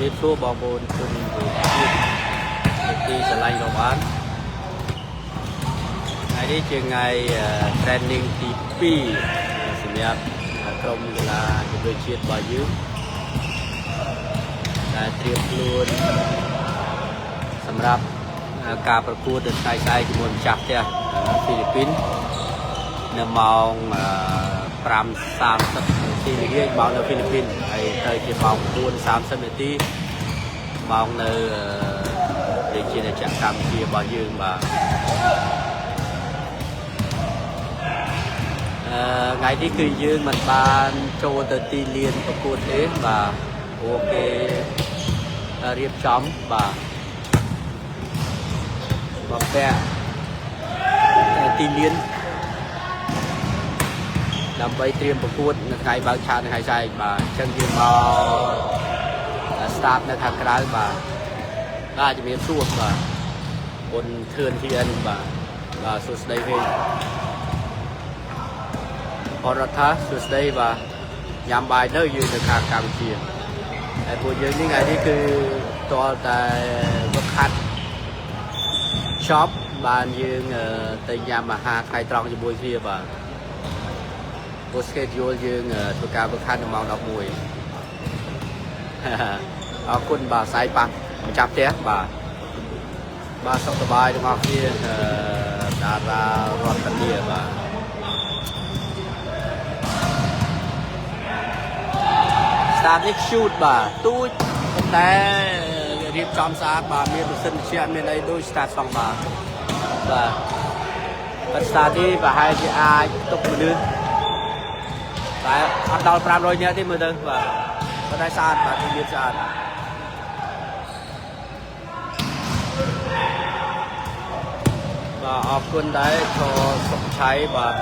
ជំរាបសួរបងប្អូនជនទីស្រឡាញ់របស់បានថ្ងៃនេះជាថ្ងៃ training ទី2សម្រាប់ក្រុមកីឡាជម្រើសជាតិរបស់យើងដែលត្រៀមខ្លួនសម្រាប់ការប្រកួតនៅថ្ងៃស្អែកជាមួយម្ចាស់ផ្ទះហ្វីលីពីននៅម៉ោង 5:30 នាទីល្ងាចម៉ោងនៅហ្វីលីពីនហើយទៅជាម៉ោង 4:30 នាទីម៉ោងនៅរាជាណាចក្រកម្ពុជារបស់យើងបាទថ្ងៃនេះគឺយើងមិនបានចូលទៅទីលានប្រកួតទេបាទអូគេរៀបចំបាទបំពាក់ទីលានដើម្បីត្រៀមប្រកួតនៅថ្ងៃបើកឆាកនៅថ្ងៃស្អែកបាទអញ្ចឹងយើងមក start នៅខាងក្រៅបាទជំរាបសួរបាទបុនធឿន TN បាទសួស្ដីវិញអររដ្ឋាសួស្ដីបាទញ៉ាំបាយនៅយើងនៅខាងកម្ពុជាហើយពួកយើងនេះថ្ងៃនេះគឺតលតែវឹកហាត់ shop បានយើងទៅញ៉ាំអាហារថ្ងៃត្រង់ជាមួយគ្នាបាទពួក schedule យើងធ្វើការវឹកហាត់នៅម៉ោង 11 អរគុណបាទសាយប៉ះម្ចាស់ផ្ទះបាទសុខសប្បាយទាំងអស់គ្នាតារារតនាបាទស្តាតនេះ shoot បាទទូចតែរៀបចំស្អាតបាទមានប្រសិទ្ធភាពមានអីដូច start សងបាទបាទ start នេះប្រហែលជាអាចទុកមនុស្សតែអត់ដល់ 500 នាក់ទេមើលទៅបាទប៉ុន្តែស្អាតបាទមានស្អាតបាទអរគុណដែរក៏សុខឆៃបាទ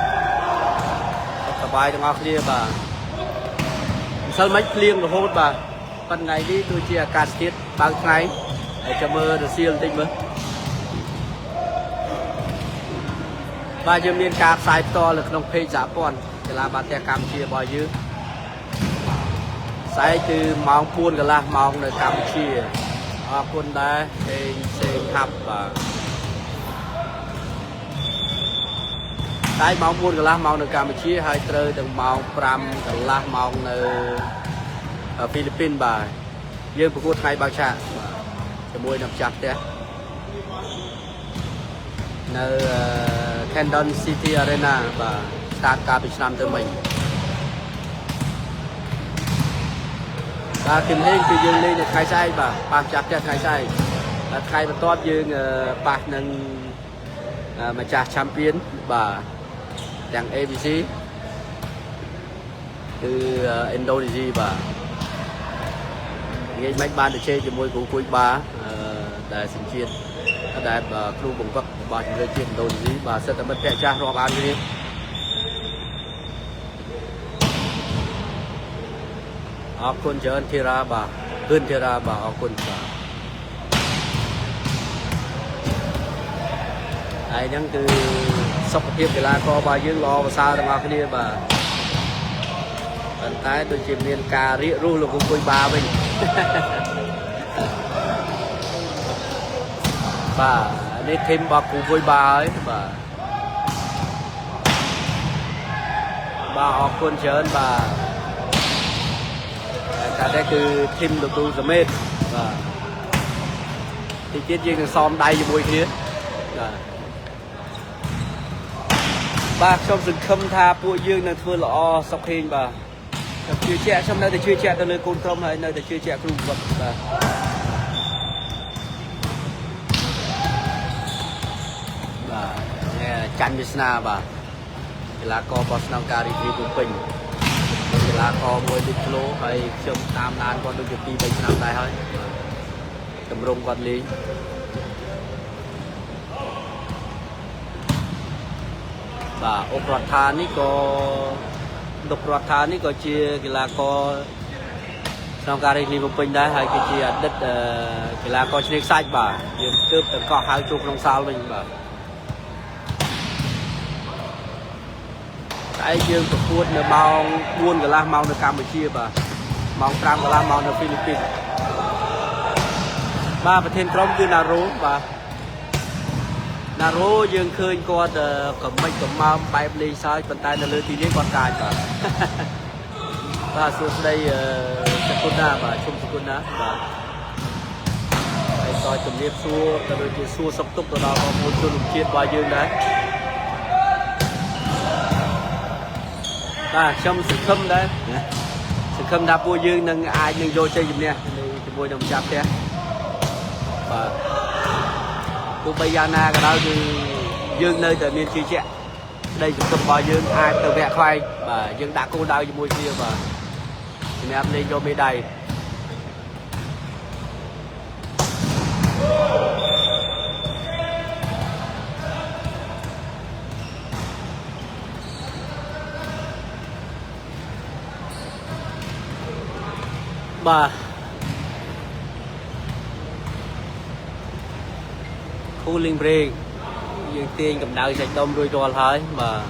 សុខសប្បាយទាំងអស់គ្នាបាទម្សិលមិញភ្លៀងរហូតបាទប៉ុន្តែថ្ងៃនេះដូចជាអាកាសធាតុបើកថ្ងៃហើយចាំមើលរសៀលបន្តិចមើលបាទយើងមានការផ្សាយផ្ទាល់នៅក្នុង page សហព័ន្ធកីឡាបាល់ទះកម្ពុជារបស់យើងស្អែកគឺម៉ោង 4 កន្លះម៉ោងនៅកម្ពុជាអរគុណដែរសេងហាប់បាទតែម៉ោង 4 កន្លះម៉ោងនៅកម្ពុជាហើយត្រូវដល់ម៉ោង 5 កន្លះម៉ោងនៅហ្វីលីពីនបាទយើងប្រកួតថ្ងៃបើកឆាកជាមួយនឹងម្ចាស់ផ្ទះនៅ Camden City Arena បាទ start កាលពីឆ្នាំទៅមិញបាទគឹមហេងគឺយើងលេងនៅថ្ងៃស្អែកបាទប៉ះម្ចាស់ផ្ទះថ្ងៃស្អែកហើយថ្ងៃបន្ទាប់យើងប៉ះនឹងម្ចាស់ champion បាទទាំង ABC គឺឥណ្ឌូនេស៊ីបាទនិយាយមិនបានទៅជេរជាមួយគ្រូគួយបាដែលសញ្ជាតិដែលគ្រូបង្វឹករបស់ជំនឿជាតិឥណ្ឌូនេស៊ីបាទសិទ្ធិមិត្តភក្តិចាស់រាប់អានគ្នាអរគុណច្រើនធីរ៉ាបាទហ៊ឿនធីរ៉ាបាទអរគុណបាទហើយហ្នឹងគឺសុខភាពកីឡាកររបស់យើងល្អប្រសើរទាំងអស់គ្នាបាទប៉ុន្តែដូចជាមានការរៀករូសលោកគ្រូគួយបាវិញបាទនេះធីមរបស់គ្រូគួយបាហើយបាទអរគុណច្រើនបាទតែតែគឺធីមលោកគ្រូសមេតបាទទីទៀតយើងនឹងសមដៃជាមួយគ្នាបាទខ្ញុំសង្ឃឹមថាពួកយើងនឹងធ្វើល្អសុខហេងបាទជឿជាក់ខ្ញុំនៅតែជឿជាក់ទៅលើកូនក្រុមហើយនៅតែជឿជាក់គ្រូវឹកបាទចាន់វាសនាបាទកីឡាករបោះស្នងការរីករាយពេញកីឡាករមួយដូចគីឡូហើយខ្ញុំតាមដានគាត់ដូចជា 2-3 ឆ្នាំដែរហើយតម្រង់គាត់លេងបាទអុករដ្ឋានេះក៏លោករដ្ឋានេះក៏ជាកីឡាករស្នងការរីករាយពេញដែរហើយគឺជាអតីតកីឡាករឆ្នេរខ្សាច់បាទយើងទើបតែកោះហៅចូលក្នុងសាលវិញបាទតែយើងប្រកួតនៅម៉ោង 4 កន្លះម៉ោងនៅកម្ពុជាបាទម៉ោង 5 កន្លះម៉ោងនៅហ្វីលីពីន baประเทศกรมคือนารูบ่านารูยังเคยก็กับไม่กับมาไปเลยซ้ายเป็นตายนาเลยทีนี้ก่อนตายบ่าบ่าสุดได้สกุลนาบ่าชมสกุลนะบ่าไอ้ต่อยจุดเรียบสู้แต่โดยที่สู้สับตุกตัวเราเอามูลชนลุกเชียดบ่ายืนได้บ่าชมสึกคมได้สึกคมดาปูยืนนั่งอายนั่งโยเชยอยู่เนี่ยจะบวยนำจับเนี่ยบ่าตัวใบยานาก็ได้คือยืนnơiแต่เมียนชีเช่đây chúng tôi bao dương ai từ vẹn khoai và dương đã cô đau như môi kia và em lên cho mấy đầy bà khu linh bring dương tiên cầm đau sạch đông đuôi tròn hơi mà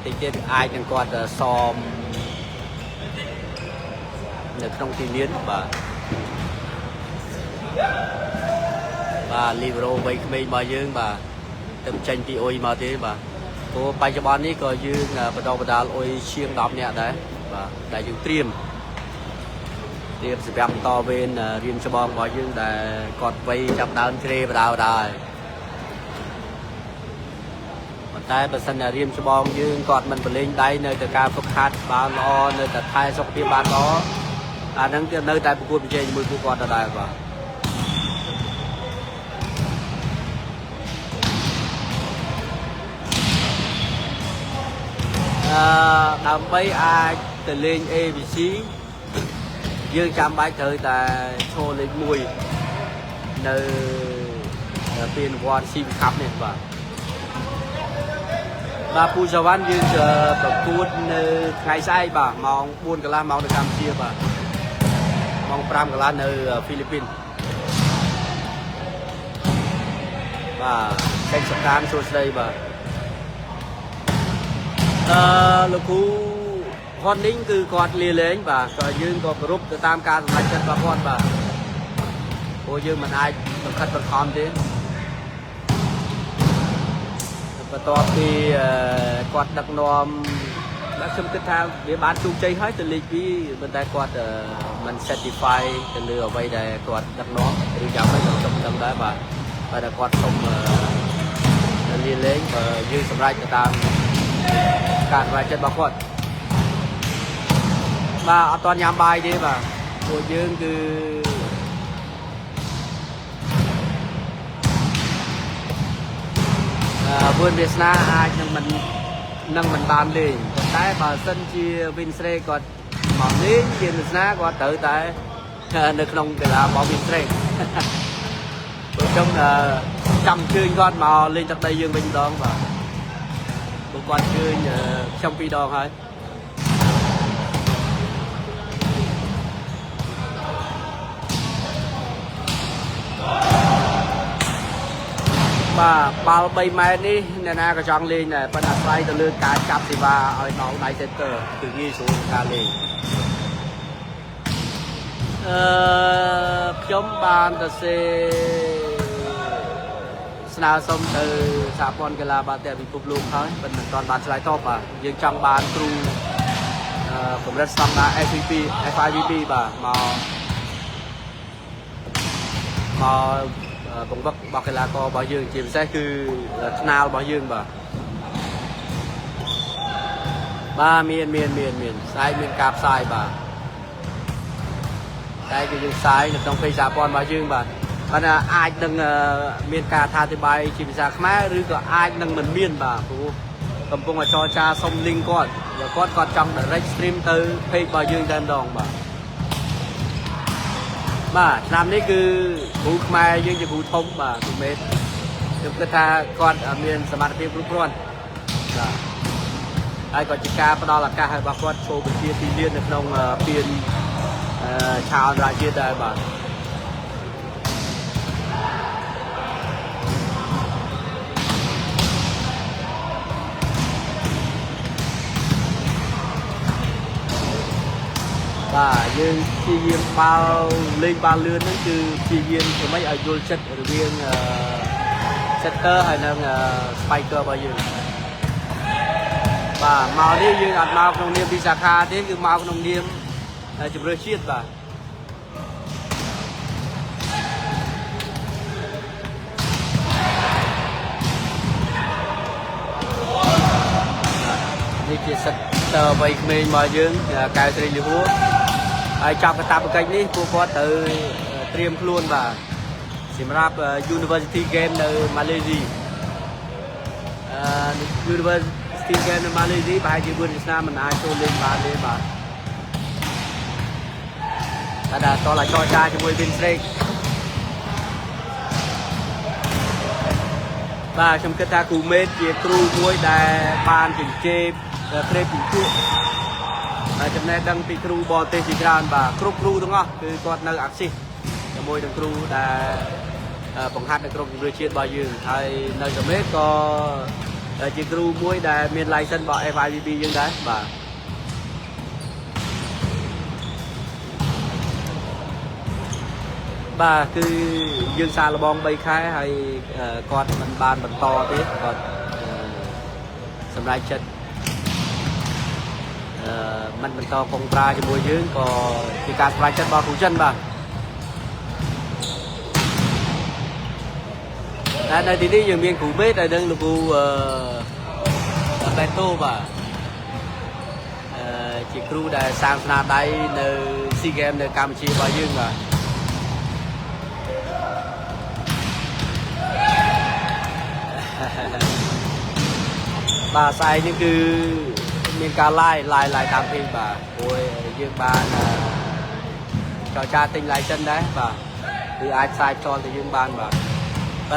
thì chết ai chẳng còn xòm được trong thiên biến và libro vậy mình mà dương bà tâm tranh thì ôi mà thế bà cô bay cho bọn ấy có dương bắt đầu ôi chiêng đọc nhẹ đấy và đại dương tiêm sẽ bám to bên riêng cho bọn bảo dương là còn vây chăm đau kê và đau đàiแต่ประสานเรียมชบองยืนกอดมันเป็นเล่นได้ในแต่การฝึกหัดบาลอในแต่ไทยสกปรกบาลออันนั้นในแต่ประกวดเป็นเจมือผู้กอดได้ป่ะดำไปอาแต่เล่นเอบีซียืนจำใบเธอแต่โชว์เล่นมวยในเป็นวอนซีบิคัพเนี่ยป่ะbà Phu Sa Vănยืนประกวดในไงไส้บ่ามองบุญกะลามองในกัมพูชีบ่ามองปรามกะลาในฟิลิปปินส์บ่าเป็นสการสุดเลยบ่ลูกครูฮอนนิ่งคือกอดเลี้ยเล้งบ่ก็ยืนก็รุปตามการสัมผัสกันบ่พอนบ่โอ้ยืนมันอายต้องคัดประคองดิvà to thì quạt đặc nòm đã xâm kết thao để bán chung chơi hết từ lịch với bên đây quạt mình certify từ lừa vay để quạt đặc nòm từ giảm mấy trong tầm đó và đã quạt không liên lấy và dư sầm rai cho ta cạn vài chân bao quạt và toàn nhám bài đi và của dương cứ vườn Việt Nam ai nâng mình bàn liền còn cái bà sân chia Vinstre còn mỏng đến chia Việt Nam còn tự tại được nông cái là bỏ Vinstre trong là trăm chương con mò lênจากđây dương bình đòn và một con chương trong phi đòn thôi bà bao bay mai đi nè na cái chọn lên này phần tay từ lưng cá chắp thì và ở nó này center từ ghi xuống cá lên chống bàn từ xe nào xong từ xã Pon cái là bà tè bị phục luôn thôi phần toàn bàn slide top à nhưng trong bàn tru cũng rất xong là FVP FIVP bà mà cũng bọc cái là có bảo dương chìm xe cứ nào bảo dương ba miền sai miền cạp sai bà đây cái dương sai là trong cây Japon bảo dương bà là ai đừng miền cà tha thì bài chìm xa khá rồi có ai đừng mình miền bà cầm cung là cho cha sông linh con và con trong là red stream từ page bảo dương trên đòn bà bà làm đấy cứ cụ mai dương cho cụ thông bà cụ mệt được cái tha con ở miền Smart Team Group luôn ai còn chỉ ca đó là ca hai ba con show bên kia thì liên được nông tiền chào ra chia đây bà và យើងព្យាយាមបាល់លេងបាល់លឿនហ្នឹងគឺព្យាយាមធ្វើម៉េចឲ្យយល់ចិត្តរវាងsetter ហើយនឹង spiker របស់យើងបាទមកនេះយើងអត់មកក្នុងនាមវិសាខាទេគឺមកក្នុងនាមជម្រើសជាតិបាទនេះជាsetter វ័យក្មេងរបស់យើងកៅស្រីលីហួរហើយចាប់កតាបកិច្ចនេះពួកគាត់ទៅត្រៀមខ្លួនបាទសម្រាប់ University Game នៅម៉ាឡេស៊ីUniversity Game នៅម៉ាឡេស៊ីប្រហែលជា4ឆ្នាំមិនអាចចូលលេងបានទេបាទតែដល់តឡាចរចាជាមួយ Win Streak បាទខ្ញុំគិតថាគ្រូមេតជាគ្រូមួយដែលបានជញ្ជេបក្រេបពីពួកចំណេះដឹងពីគ្រូបរទេសជាច្រើនបាទគ្រប់គ្រូទាំងអស់គឺគាត់នៅអាស៊ីសជាមួយនឹងគ្រូដែលបង្ហាត់នៅក្រុមជម្រើសជាតិរបស់យើងហើយនៅសមេតក៏ជាគ្រូមួយដែលមាន license របស់ FIVB យើងដែរបាទគឺយើងសាកល្បង3ខែហើយគាត់មិនបានបន្តទេគាត់សម្រេចចិត្តមិនបន្តកងប្រាជាមួយយើងក៏ជាការសម្រេចចិត្តរបស់គ្រូចិនបាទតែនៅទីនេះយើងមានគ្រូមេតហើយនឹងលោកគ្រូបេតូបាទជាគ្រូដែលសាងស្នាដៃនៅ SEA Games នៅកម្ពុជារបស់យើងបាទបាទស្អែកនេះគឺមានការ live តាមពេកបាទព្រោះយើងបានចរចាទិញ license ដែរបាទគឺអាចផ្សាយផ្ទាល់ទៅយើងបានបាទ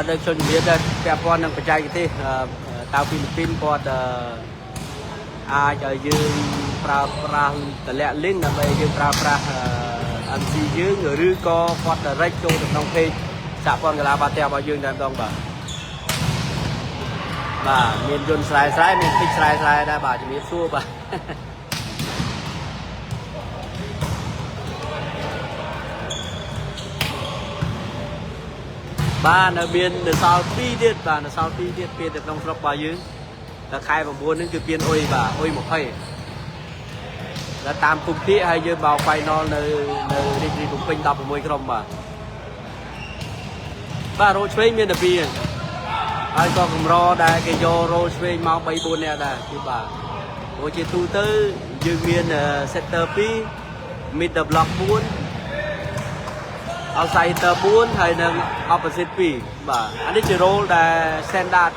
នៅជនជាតិដែលពាក់ព័ន្ធនឹងបច្ចេកទេសតៅហ្វីលីពីនគាត់អាចឲ្យយើងប្រើប្រាស់តម្លាក់ link ដើម្បីយើងប្រើប្រាស់ MC យើងឬក៏គាត់ direct ចូលទៅក្នុង page សហព័ន្ធកីឡាបាល់ទះរបស់យើងតែម្ដងបាទមានយន្តស្រែមានពេជ្រស្រែដែរបាទជំរាបសួរបាទបាទនៅមាននៅសល់2ទៀតបាទនៅសល់2ទៀតពេលទៅក្នុងស្រុករបស់យើងតែខែ9ហ្នឹងគឺពៀនអ៊ុយបាទអ៊ុយ20แล้วតាមគុំភាគហើយយើងបោក final នៅរាជធានីភ្នំពេញ16ក្រុមបាទរោឆ្វេងមានតែ2ហើយក៏កម្រដែលគេយករោឆ្វេងមក 3-4 នាក់ដែរគឺបាទព្រោះជាទូទៅយើងមាន setter 2 middle block 4 outsider 4ហើយនិង opposite 2បាទអានេះជា role ដែល standard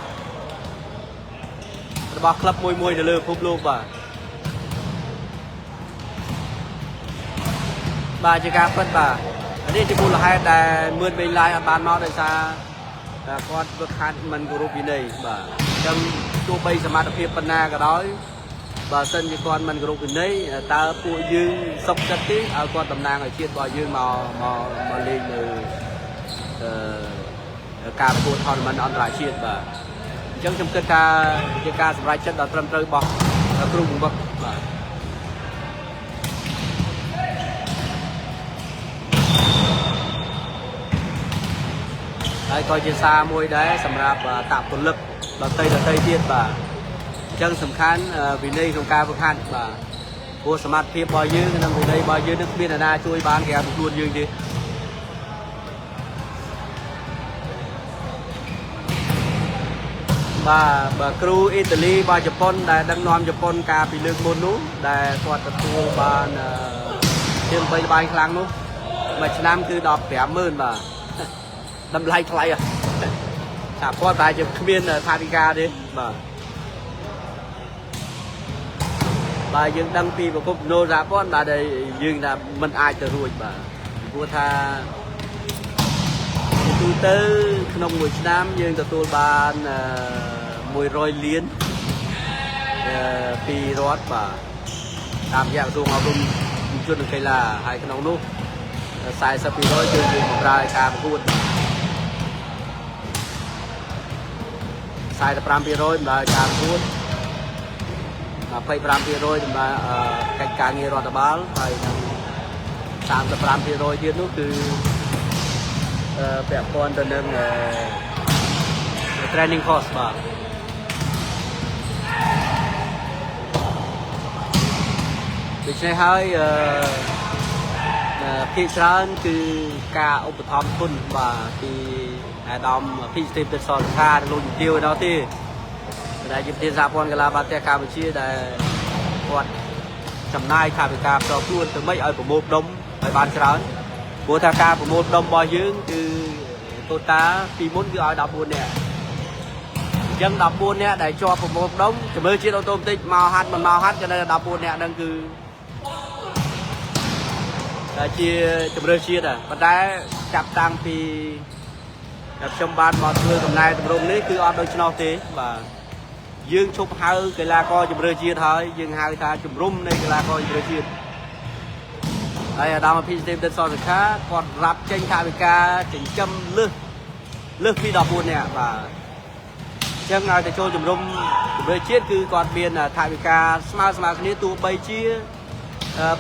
របស់ក្លឹបមួយនៅលើពិភពលោកបាទជាការពិតបាទនេះជាមូលហេតុដែលមឿនវិញឡាយអត់បានមកដោយសារគាត់វឹកហាត់មិនគោរពវិន័យបាទអញ្ចឹងទោះបីសមត្ថភាពប៉ុណ្ណាក៏ដោយបើសិនជាគាត់មិនគោរពវិន័យតើពួកយើងសុខចិត្តទេឲ្យគាត់តំណាងឲ្យជាតិរបស់យើងមកលេងនៅការប្រកួត tournament អន្តរជាតិបាទអញ្ចឹងខ្ញុំគិតថាជាការសម្រេចចិត្តដ៏ត្រឹមត្រូវរបស់គ្រូបង្វឹកបាទហើយក៏ជាសារមួយដែរសម្រាប់តពលិកដតីទៀតបាទអញ្ចឹងសំខាន់វិន័យក្នុងការហ្វឹកហាត់បាទព្រោះសមត្ថភាពរបស់យើងនិងវិន័យរបស់យើងនឹងគ្មានអ្នកណាជួយបានគេអត់ខ្លួនយើងទេបាទគ្រូអ៊ីតាលីរបស់ជប៉ុនដែលដឹកនាំជប៉ុនកាលពីលើកមុននោះដែលគាត់ទទួលបានជើង3ល្បែងខ្លាំងនោះមួយឆ្នាំគឺ 150000 បាទតម្លៃថ្លៃសហព័ន្ធតែជាគ្មានថាវិការទេបាទយើងដឹងពីប្រភពចំណូលសហព័ន្ធបាទយើងថាមិនអាចទៅរួចបាទព្រោះថាទូទៅក្នុងមួយឆ្នាំយើងទទួលបាន100 លានពីរដ្ឋបាទតាមរយៈក្រសួងអប់រំជននិងកីឡាហើយក្នុងនោះ 40% គឺយើងបម្រើឲ្យការប្រកួត 45% បម្រើឲ្យការប្រកួត 25% បម្រើកិច្ចការងាររដ្ឋបាលហើយនឹង 35% ទៀតនោះគឺពាក់ព័ន្ធទៅនឹង training cost បាទដូច្នេះហើយភាគច្រើនគឺការឧបត្ថម្ភទុនបាទពីអាដាមពីស្ទីបទឹកសរខាលោកជំទាវឯនោះទេដែលជាប្រធានសហព័ន្ធកីឡាបាល់ទះកម្ពុជាដែលគាត់ចំណាយថវិកាផ្ទាល់ខ្លួនទៅមិនឲ្យប្រមូលផ្ដុំឲ្យបានច្រើនព្រោះថាការប្រមូលផ្ដុំរបស់យើងគឺកូតាពីមុនគឺឲ្យ14នាក់អញ្ចឹង14នាក់ដែលជាប់ប្រមូលផ្ដុំជំរឿជាតិអូតូម៉ាទិកមកហាត់មិនមកហាត់ក៏នៅ14នាក់ហ្នឹងគឺតែជាជំរឿជាតិដែរប៉ុន្តែចាប់តាំងពីខ្ញុំបានមកធ្វើកំណែតម្រង់នេះគឺអត់ដូច្នោះទេបាទយើងឈប់ហៅកីឡាករជំរឿជាតិហើយយើងហៅថាជំរុំនៃកីឡាករជំរឿជាតិហើយអាដាមអភិសេកទឹកសរសខាគាត់រ៉ាប់ចេញថវិកាចិញ្ចឹមលើសពី14នាក់បាទអញ្ចឹងឲ្យទៅចូលជំរុំជំរឿជាតិគឺគាត់មានថវិកាស្មើគ្នាទោះបីជា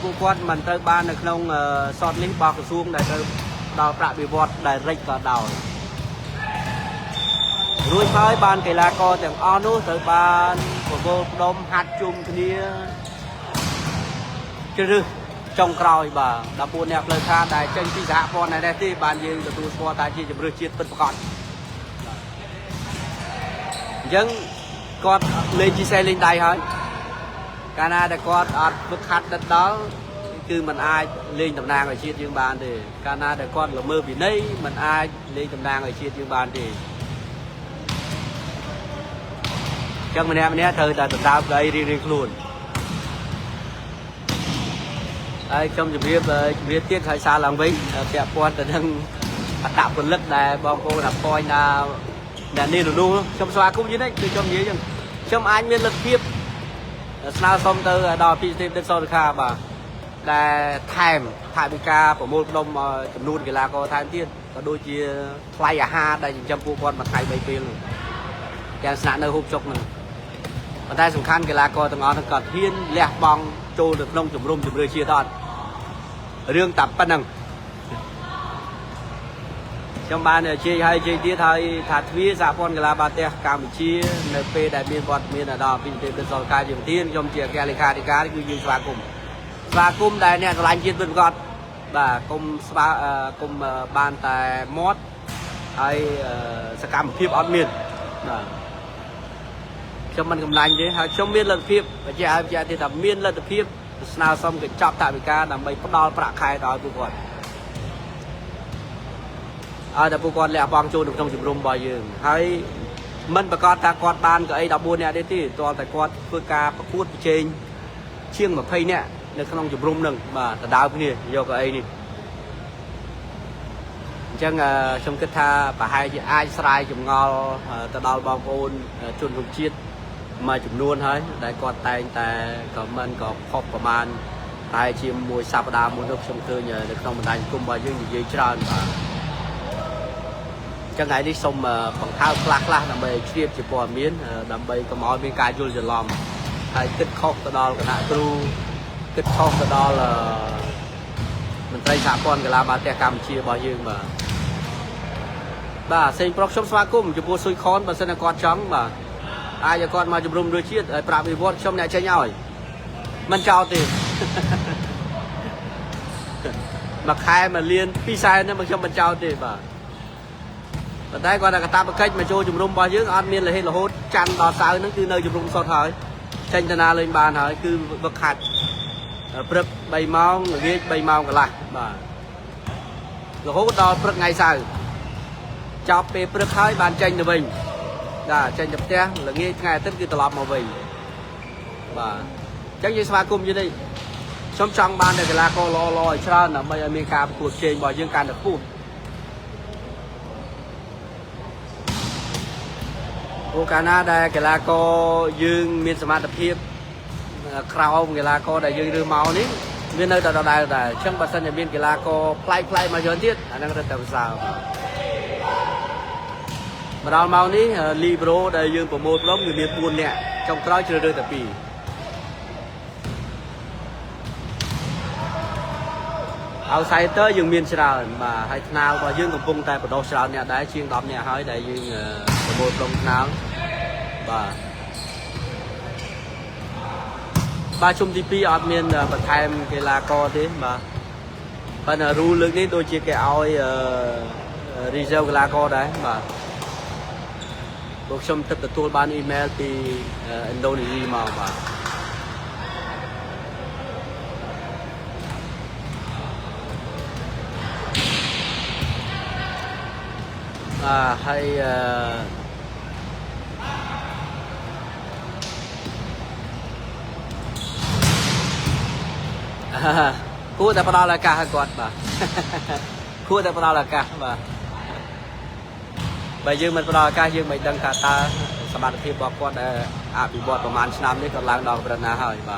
ពួកគាត់មិនត្រូវបាននៅក្នុងសតនេះរបស់ក្រសួងដែលត្រូវដល់ប្រាក់បៀវត្សដែលរិចក៏ដោយរួចហើយបានកីឡាករទាំងអស់នោះត្រូវបានប្រមូលផ្ដុំហាត់ជុំគ្នាជ្រើសចុងក្រោយបាទ14អ្នកផ្លូវការដែលចេញពីសហព័ន្ធនេះទេបានយើងទទួលស្គាល់ថាជាជំរឿជាតិពិតប្រាកដអញ្ចឹងគាត់លេងជីសេលេងដៃហើយកាលណាតែគាត់អត់ហ្វឹកហាត់ដិតដល់គឺมันអាចលេងតំណាងឲ្យជាតិយើងបានទេកាលណាតែគាត់ល្មើសវិន័យมันអាចលេងតំណាងឲ្យជាតិយើងបានទេចឹងម្នាក់ត្រូវតែដណ្ដើមដីរៀងខ្លួនហើយខ្ញុំជម្រាបទៀតឲ្យសារឡើងវិញពាក់ព័ន្ធទៅនឹងអត្តពលិកដែលបងប្អូនអពយណាអ្នកនេះនោះខ្ញុំស្វាគមន៍យីនេះគឺខ្ញុំនិយាយចឹងខ្ញុំអាចមានលទ្ធភាពស្នើសុំទៅដល់ពីស្ទីបទឹកសរខាបាទដែលថែមថវិកាប្រមូលផ្ដុំចំនួនកីឡាករថែមទៀតក៏ដូចជាថ្លៃអាហារដែលចិញ្ចឹមពួកគាត់មួយថ្ងៃ3ពេលទាំងស្នាក់នៅហូបចុកហ្នឹងប៉ុន្តែសំខាន់កីឡាករទាំងអស់ហ្នឹងគាត់ហ៊ានលះបង់ចូលទៅក្នុងជំរឿជាតិអត់រឿងតែប៉ុណ្្នឹងខ្ញុំបានជ័យហើយជ័យទៀតហើយថាទ្វាសហព័ន្ធកីឡាបាល់ទះកម្ពុជានៅពេលដែលមានវត្តមានដល់ពីប្រទេសសង្កាជាប្រធានខ្ញុំជាអគ្គលេខាធិការគឺយើងស្វាគមន៍ដែលអ្នកឆ្លាញ់ជាតិពិតប្រាកដបាទគុំបានតែមាត់ហើយសកម្មភាពអត់មានបាទខ្ញុំមិនកំណាញ់ទេហើយខ្ញុំមានលទ្ធភាពបញ្ជាក់ទៀតថាមានលទ្ធភាពស្នើសុំកញ្ចប់ថវិកាដើម្បីផ្ដល់ប្រាក់ខែដល់ពួកគាត់ឲ្យតែពួកគាត់លះបង់ចូលក្នុងជំរំរបស់យើងហើយមិនប្រកាសថាគាត់បានកៅអី14នាក់ទេទាល់តែគាត់ធ្វើការប្រកួតប្រជែងជាង20នាក់នៅក្នុងជំរំហ្នឹងបាទដណ្ដើមគ្នាយកកៅអីនេះអញ្ចឹងខ្ញុំគិតថាប្រហែលជាអាចស្រាយចម្ងល់ទៅដល់បងប្អូនជនរួមជាតិមួយចំនួនហើយដែលគាត់តែងតែខមមិនក៏ខុសប្រមាណតែជាមួយសប្តាហ៍មុននោះខ្ញុំឃើញនៅក្នុងបណ្ដាញសង្គមរបស់យើងនិយាយច្រើនបាទចឹងថ្ងៃនេះសូមបង្ហើបខ្លះដើម្បីជ្រាបជាព័ត៌មានដើម្បីកុំឲ្យមានការយល់ច្រឡំហើយគិតខុសទៅដល់គណៈគ្រូគិតខុសទៅដល់មន្ត្រីសហព័ន្ធកីឡាបាល់ទះកម្ពុជារបស់យើងបាទសេងប្រុសខ្ញុំស្វាគមន៍ចំពោះស៊ុយខនបើសិនតែគាត់ចង់បាទអាចឲ្យគាត់មកជំរុំរសជាតិឲ្យប្រាប់វិវត្តខ្ញុំអ្នកចេញឲ្យមិនចោលទេមួយខែមួយលាន2សែនហ្នឹងមកខ្ញុំមិនចោលទេបាទប៉ុន្តែគាត់តែកតាបកិច្ចមកចូលជំរុំរបស់យើងអត់មានរហេតរហូតច័ន្ទដល់សៅរ៍ហ្នឹងគឺនៅជំរុំសុទ្ធហើយចេញតាណាលេងបានហើយគឺវឹកហាត់ព្រឹក3ម៉ោងល្ងាច3ម៉ោងកន្លះបាទរហូតដល់ព្រឹកថ្ងៃសៅរ៍ចប់ពេលព្រឹកហើយបានចេញទៅវិញបាទចេញទៅផ្ទះល្ងាចថ្ងៃអាទិត្យគឺត្រឡប់មកវិញបាទអញ្ចឹងយើងស្វាគមន៍យីនេះខ្ញុំចង់បានតែកីឡាករល្អៗឲ្យច្រើនដើម្បីឲ្យមានការប្រកួតប្រជែងរបស់យើងកាន់តែខ្ពស់ព្រោះកាលណាដែលកីឡាករយើងមានសមត្ថភាពក្រៅកីឡាករដែលយើងរើសមកនេះវានៅតែដដែលអញ្ចឹងបើសិនជាមានកីឡាករប្លែកមកច្រើនទៀតអាហ្នឹងរឹតតែប្រសើរមកដល់ម៉ោងនេះលីប្រូដែលយើងប្រមូលផ្ដុំគឺមាន4នាក់ចុងក្រោយជ្រើសរើសតែ2 เอาไซเตอร์ยังมีชรามาให้ทนาวก็ยื่นกับปุ่งแต่ประดชราเนี่ยได้เชียงดอมเนี่ยให้ได้ยื่นประโบตรงทนาวba chung tí pi ở miền bật thay cái là co thế mà phần ru lực ní tôi chia cái áo resell cái là co đấy mà buộc xong tập tour ban email thì Indonesia mà hay cuaแต่ปลาละกาก่อนบ่cuaแต่ปลาละกาบ่ใบยืมมันปลาละกายืมใบดังกาตาสมาธิบอกก่อนปีบอดประมาณชนนี้ก็ล้างดอกประนาหอยบ่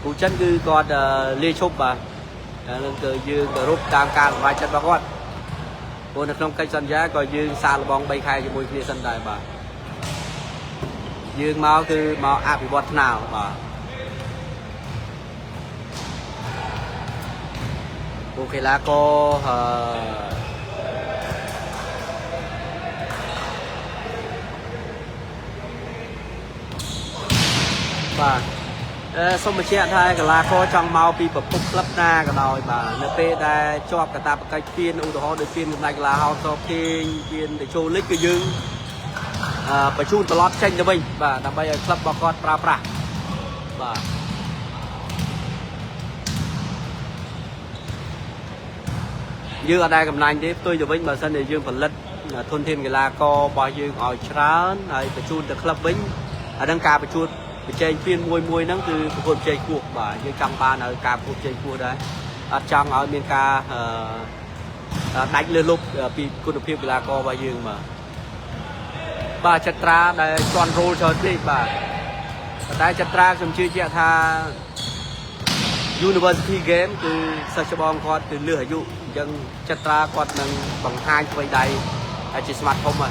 กูchânคือก่อนเลี้ยชุบบ่นั่นคือยืมรูปตามการไว้จัดบอกก่อนคนในขนมไก่สัญญาก็ยืมซาลบองใบไข่จะมวยเคลียร์สันได้บ่ยืมเมาคือเมาปีบอดหนาวบ่โอเคแล้วก็บ่สมเชียร์ไทยกับลาโคจังเมาปีแบบปุ๊บลับหน้ากันหน่อยบ่เนื้อเต้ได้ชอบกระตาปากไก่เพี้ยนอุตหะโดยเพี้ยนในกลาเฮาโซเพี้ยนเพี้ยนแต่โชว์เล็กก็ยืงไปชูตลอดเช่นจะไม่บ่ทำไปคลับบอกกอดปลาบ่ยืมอะไรกับนายที่tôiจะวิ่งมาsân đểยืมผลิตทนเทียนกีฬาก็บอยยืมออยช้าไปชูนแต่คลับวิ่งดังการไปชูนไปเจนเพียนมวยนั่นคือคนเจนพวกบ่ยืมกำบานởการพวกเจนพวกได้จังởเมียนกาđánh lên lúcปีคุณภาพกีฬาก็บอยยืมมาบ่จัตราได้จอนโรลเชิญที่บ่ได้จัตราสมชื่อเจ้าท่า University Game คือสัชบองคอร์ดคือเลืออายุยังจัตรากอดนังบังหายไปใดไอจิสมาร์ทโฮม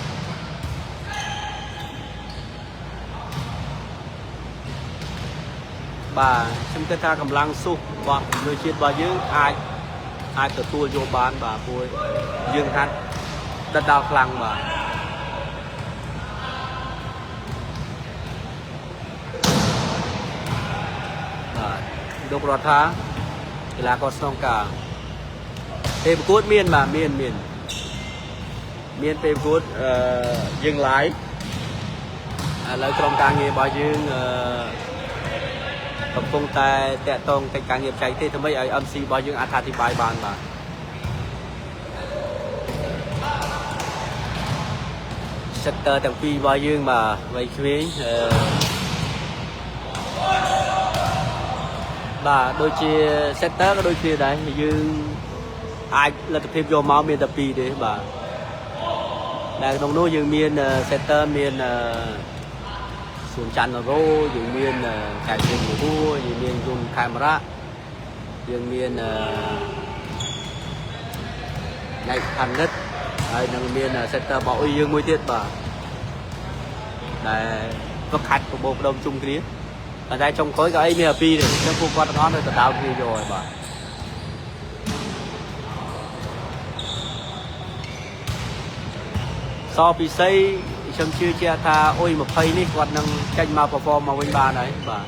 บ่าฉันก็ท่ากำลังสู้บ่โดยเฉพาะยืงไอตัวตัวโยบานบ่าป่วยยืงฮัดดัดดาวพลังบ่าดกรถท้ากีฬาก็สนองกาเตะกูดเมียนมาเมียนเตะกูดยืงไหลแล้วกรมการเงียบบอยยืงตบกงแต่ตรงการเงียบใจที่ทำให้อัมซีบอยยืงอธิบายบานมาเซตเตอร์ต่างปีบอยยืงมาไว้ชีวิตบ่าโดยเฉเซตเตอร์ก็โดยเฉได้ยืนไอเราจะเพิ่มโยมเอาเมียนตะปีด้วยบ่าแต่ตรงนู้นยืนเมียนเซตเตอร์เมียนส่วนจันทร์โร่ยืนเมียนแข่งยืนหัวหัวยืนเมียนยุนคามระยืนเมียนในพันนิดไอ้นั่งเมียนเซตเตอร์บอกยืนมวยเทียดบ่าแต่ก็ขัดกับโบกดมจุ่มคลีแต่trong khối cái MLP này trong khu quan nó là đào kia rồi mà so bị xây trong chưa chia tha ôi một phay ní còn năng tranh mà perform mà win ba đấy mà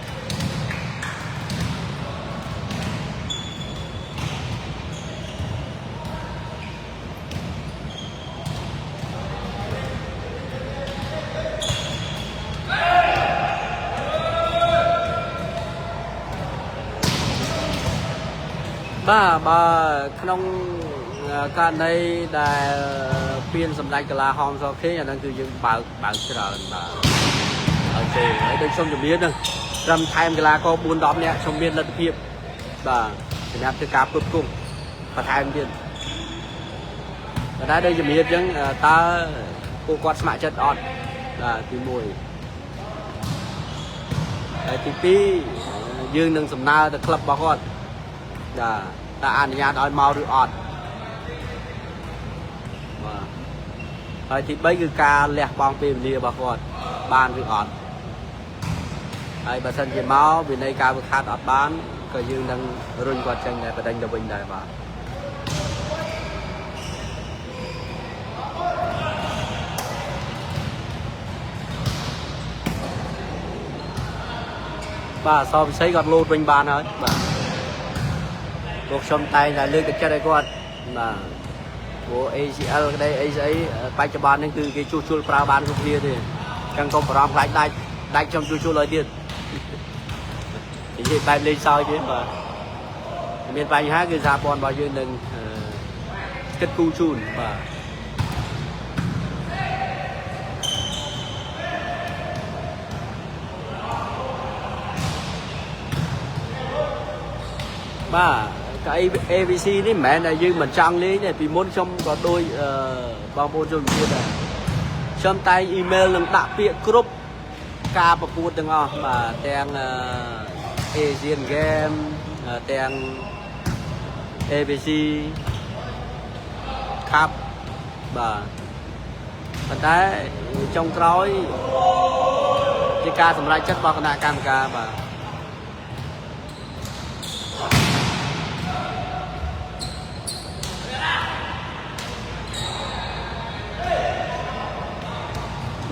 ba khôngการในได้เปลี่ยนสำนักกีฬาฮอมโซเคนั่นคือยังบางเฉลิมมาโอเคโดยชมจุดนี้นึงรำไทม์กีฬาก็บุญดอมเนี่ยชมเบียนระดับเพียบบ่เป็นงานที่การปลุกกุ้งประทายเบียนแต่ได้จุดนี้ยังตาโกกอดสมัครจัดออดตีมวยตีปียืนหนึ่งสำนักแต่คลับบอกว่าตาอ่านยาดอยเมาหรือออดที่ใบคือการเลี้ยบองเปรียบเรียบบอกว่าบ้านหรือออดไอ้บัตรเสียเมาเป็นในการขาดออดบ้าน ក៏យើងនឹងរុញគាត់ចេញដែរបដិញទៅវិញដែរបាទបាទសពិសីគាត់លោតវិញបានហើយបាទពួកខ្ញុំតែងតែលើកទឹកចិត្តឲ្យគាត់បាទព្រោះ ACL ក្តីអីស្អីបច្ចុប្បន្ននេះគឺគេជួសជុលប្រើបានគ្រប់គ្នាទេអញ្ចឹងកុំបារម្ភខ្លាចដាច់ខ្ញុំជួសជុលឲ្យទៀតនិយាយបែបលេងសើចទេបាទមានបញ្ហាគឺសហព័ន្ធរបស់យើងនឹងគិតគូរជូនបាទបាទកៅអី AVC នេះមិនមែនតែយើងមិនចង់លេងទេពីមុនខ្ញុំក៏ដូចបងប្អូនជនជាតិដែរខ្ញុំតែងអ៊ីមែលនឹងដាក់ពាក្យគ្រប់ការប្រកួតទាំងអស់បាទទាំង Asian Game ទាំង AVC Cup បាទប៉ុន្តែចុងក្រោយជាការសម្រេចចិត្តរបស់គណៈកម្មការបាទ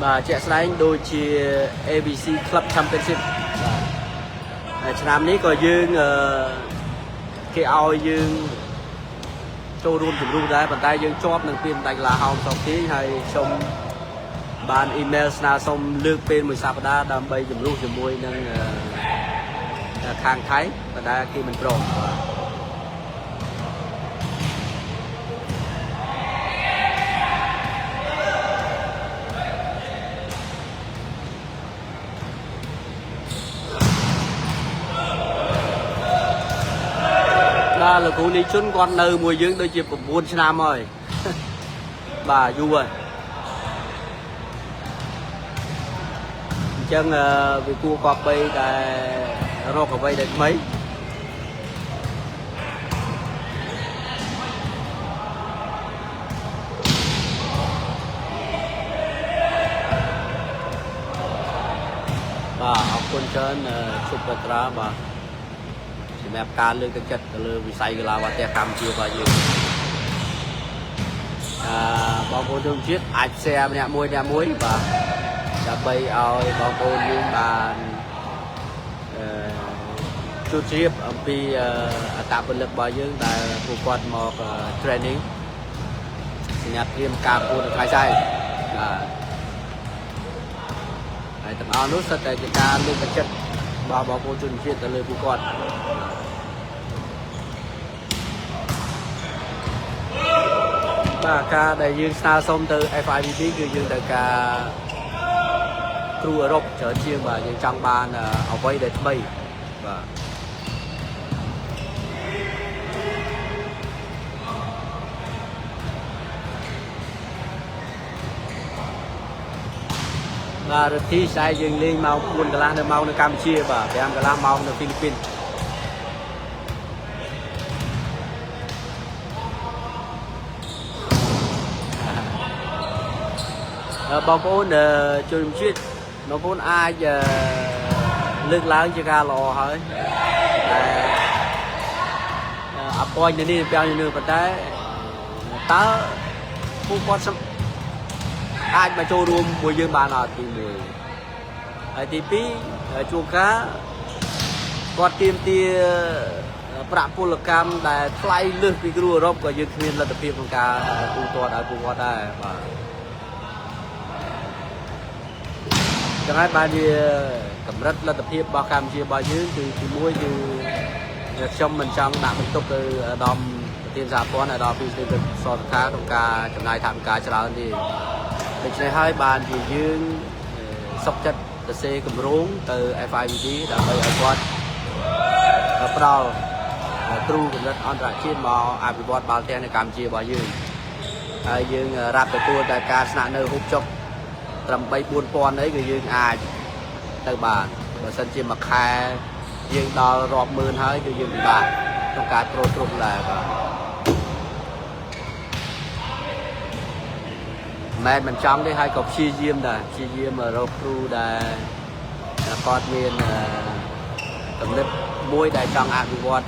បាទជាក់ស្ដែងដូចជា ABC Club Championship បាទឆ្នាំនេះក៏យើងគេឲ្យយើងចូលរួមជំរុញដែរប៉ុន្តែយើងជាប់នឹងពានដៃកីឡាហោមសពទីហើយខ្ញុំបានអ៊ីមែលស្នើសុំលើកពេលមួយសប្តាហ៍ដើម្បីជំរុញជាមួយនឹងខាងថៃប៉ុន្តែគេមិនព្រមបាទលោកគ្រូលីជុនគាត់នៅមួយយើងដូចជា9ឆ្នាំហើយបាទយូរហើយអញ្ចឹងវាគួរគប្បីតែរកអ្វីដែលថ្មីបាទអរគុណច្រើនសុភត្រាបាទសម្រាប់ការលើកទឹកចិត្តទៅលើវិស័យកីឡាវ៉ាទះកម្ពុជារបស់យើងបងប្អូនជនជាតិអាច share ម្នាក់មួយបាទដើម្បីឲ្យបងប្អូនយើងបានជួបជ្រាបអំពីអត្តពលិករបស់យើងដែលពួកគាត់មក training សម្រាប់ត្រៀមការប្រកួតនៅថ្ងៃស្អែកបាទហើយទាំងអស់នោះសិតតែជាការលើកទឹកចិត្តបងប្អូនជនជាតិទៅលើពួកគាត់បាទការដែលយើងស្នើសុំទៅ FIVB គឺយើងត្រូវការគ្រូអឺរ៉ុបច្រើនជាងបាទយើងចង់បានអ្វីដែលថ្មីបាទបាទរទ្ធីស្អែកយើងលេងម៉ោង 4 កន្លះនៅម៉ោងនៅកម្ពុជាបាទ 5 កន្លះម៉ោងនៅហ្វីលីពីនបងប្អូនជួយជាតិបងប្អូនអាចលើកឡើងជាការល្អហើយតែអពយនេះពាំងនេះប៉ុន្តែតើពួកគាត់អាចមកចូលរួមមួយយើងបានអត់ទី1ហើយទី2ជួនកាលគាត់ទាមទារប្រាក់ពលកម្មដែលថ្លៃលើសពីគ្រូអឺរ៉ុបក៏យើងគ្មានលទ្ធភាពក្នុងការទូទាត់ឲ្យពួកគាត់ដែរបាទចឹងហើយបានជាកម្រិតលទ្ធភាពរបស់កម្ពុជារបស់យើងគឺទី1គឺខ្ញុំមិនចង់ដាក់បន្ទុកទៅអាដាមប្រធានសហព័ន្ធអាដាមពីស្ទីសតខាក្នុងការចំណាយថវិកាច្រើនទេដូច្នេះហើយបានជាយើងសុខចិត្តទៅសេគម្រោងទៅ FIVB ដើម្បីឲ្យគាត់ផ្ដល់គ្រូកម្រិតអន្តរជាតិមកអភិវឌ្ឍបាល់ទះនៅកម្ពុជារបស់យើងហើយយើងរ៉ាប់ទទួលតែការស្នាក់នៅហូបចុកត្រឹម 3-4,000 អីគឺយើងអាចទៅបានបើសិនជាមួយខែយើងដល់រាប់ម៉ឺនហើយគឺយើងពិបាកក្នុងការត្រួតត្រងដែរបាទមិនចង់ទេហើយក៏ព្យាយាមដែរព្យាយាមរកគ្រូដែលគាត់មានក កំណត់មួយដែលចង់អភិវឌ្ឍ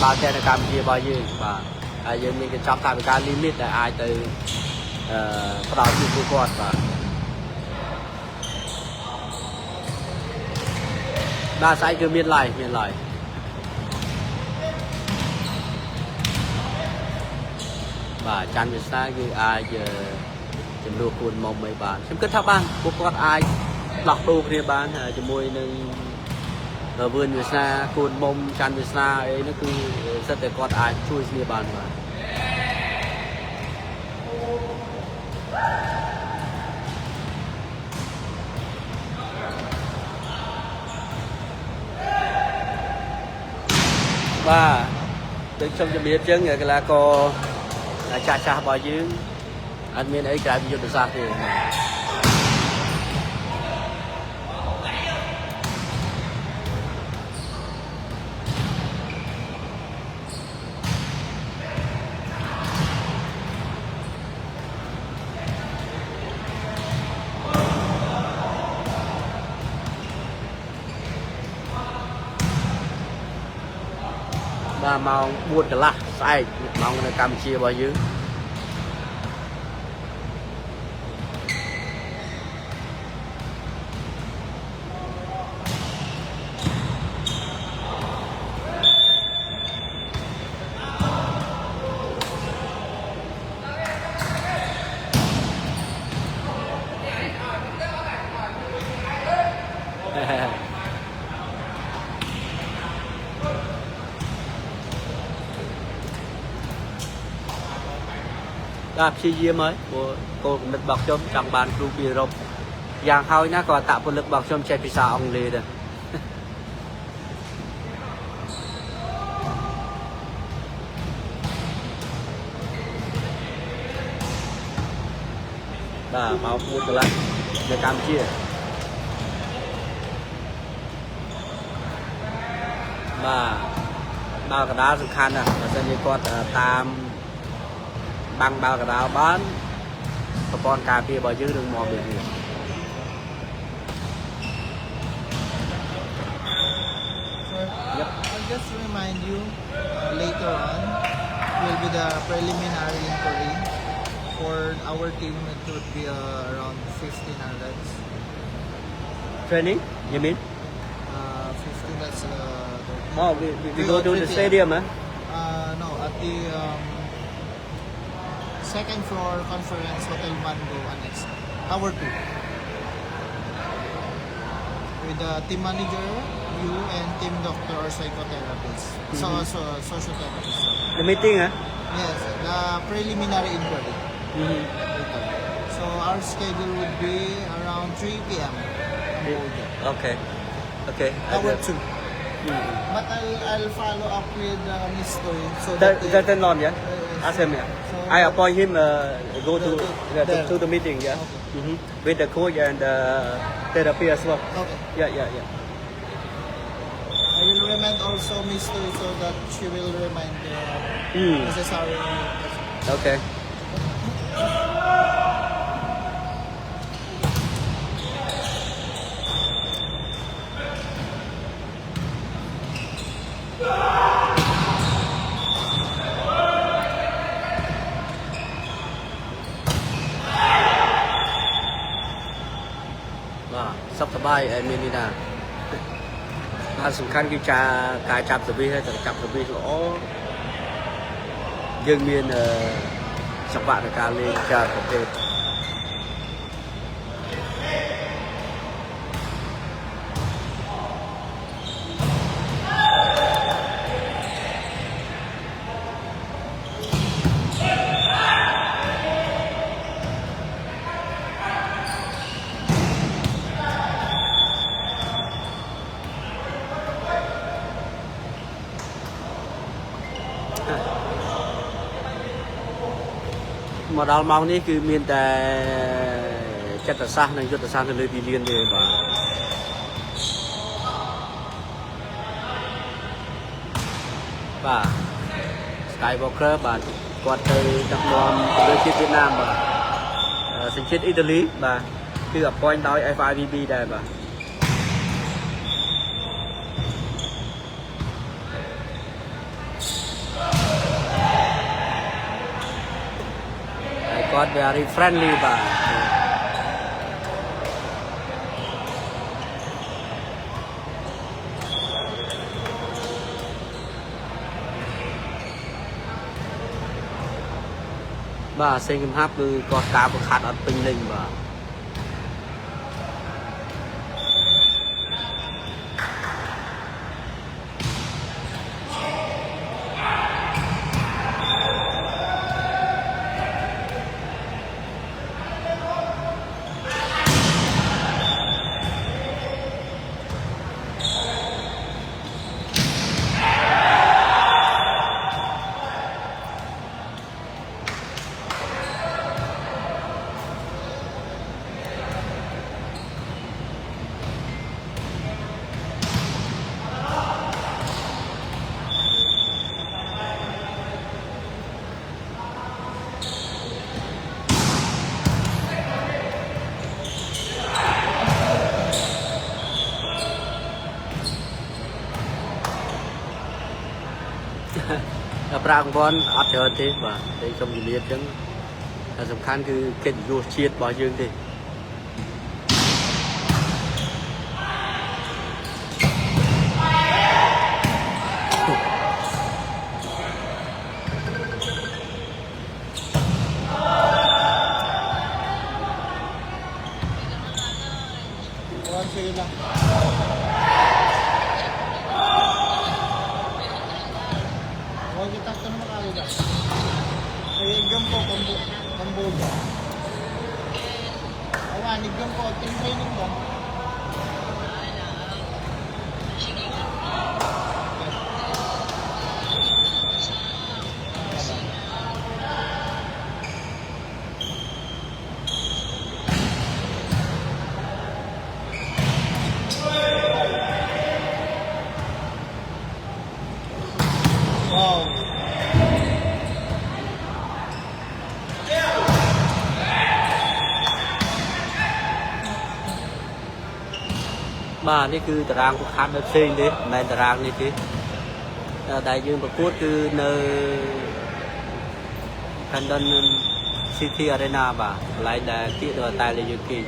បាល់ទះនៅកម្ពុជារបស់យើងបាទហើយយើងមានកញ្ចប់ថវិកា limit ដែលអាចទៅផ្ដល់ជូនពួកគាត់បាទស្អែកគឺមាន live បាទច័ន្ទវាសនាគឺអាចជំនួសគួនមុំអីបានខ្ញុំគិតថាបានពួកគាត់អាចដោះដូរគ្នាបានជាមួយនឹងវឿនវាសនាគួនមុំច័ន្ទវាសនាអីនោះគឺសិតតែគាត់អាចជួយគ្នាបានបាទដូចខ្ញុំជំរាបចឹងកីឡាករចាស់របស់យើងអត់មានអីក្រៅពីយុទ្ធសាស្ត្រទេបាទម៉ោង 4 កន្លះស្អែកម៉ោងនៅកម្ពុជារបស់យើងបាទព្យាយាមហើយព្រោះគោលគំនិតរបស់ខ្ញុំចង់បានគ្រូពីអឺរ៉ុបយ៉ាងហើយណាក៏អត្តពលិករបស់ខ្ញុំចេះភាសាអង់គ្លេសដែរបាទមក 4 កន្លះនៅកម្ពុជាបាទបាល់កណ្ដាលសំខាន់ណាស់បើសិនជាគាត់តាមបាំងបាល់កណ្ដាលបានប្រព័ន្ធការពាររបស់យើងនឹងមកវិញI'll just remind you later on will be the preliminary inquiry for our team. It would be around 1500. Training you mean 15 that's oh we go to the stadium no at the second floor conference hotel Mango Annex tower 2 with the team manager, you and team doctor or psychotherapist, social therapist. the meeting Yes, the preliminary inquiry. So our schedule would be around 3 p.m. okay Tower 2. But I'll follow up with Mr. So that turn on ask him I appoint him go to the meeting Okay. With the coach and the therapy as well Okay. yeah I will remind also Mr. so that she will remind necessary. okayសុខសប្បាយមាននេះណាហើយសំខាន់គឺការចាប់សវិសតែចាប់សវិសល្អយើងមានចង្វាក់នៃការលេងច្រើនប្រភេទមកដល់ម៉ោងនេះគឺមានតែចិត្តសាស្ត្រនិងយុទ្ធសាស្ត្រទៅលើទីលានទេបាទ Skywalker បាទគាត់ទៅដឹកនាំប្រទេសជាតិវៀតណាមបាទសញ្ជាតិអ៊ីតាលីបាទគឺ appoint ដោយ FIVB ដែរបាទ God very friendly បាទបាទសេងកំហាប់គឺគាត់ការបង្ខាត់អត់ពេញលេញបាទ ប្រាក់អង្គអត់ច្រើនទេបាទតែខ្ញុំជំរាបអញ្ចឹងតែសំខាន់គឺកិត្តិយសជាតិរបស់យើងទេបាទនេះគឺតារាងប្រខាត់នៅផ្សេងទេមិនមែនតារាងនេះទេដែលយើងប្រកួតគឺនៅ London City Arena បាទកន្លែងដែលគៀកទៅតែលេយើងគេ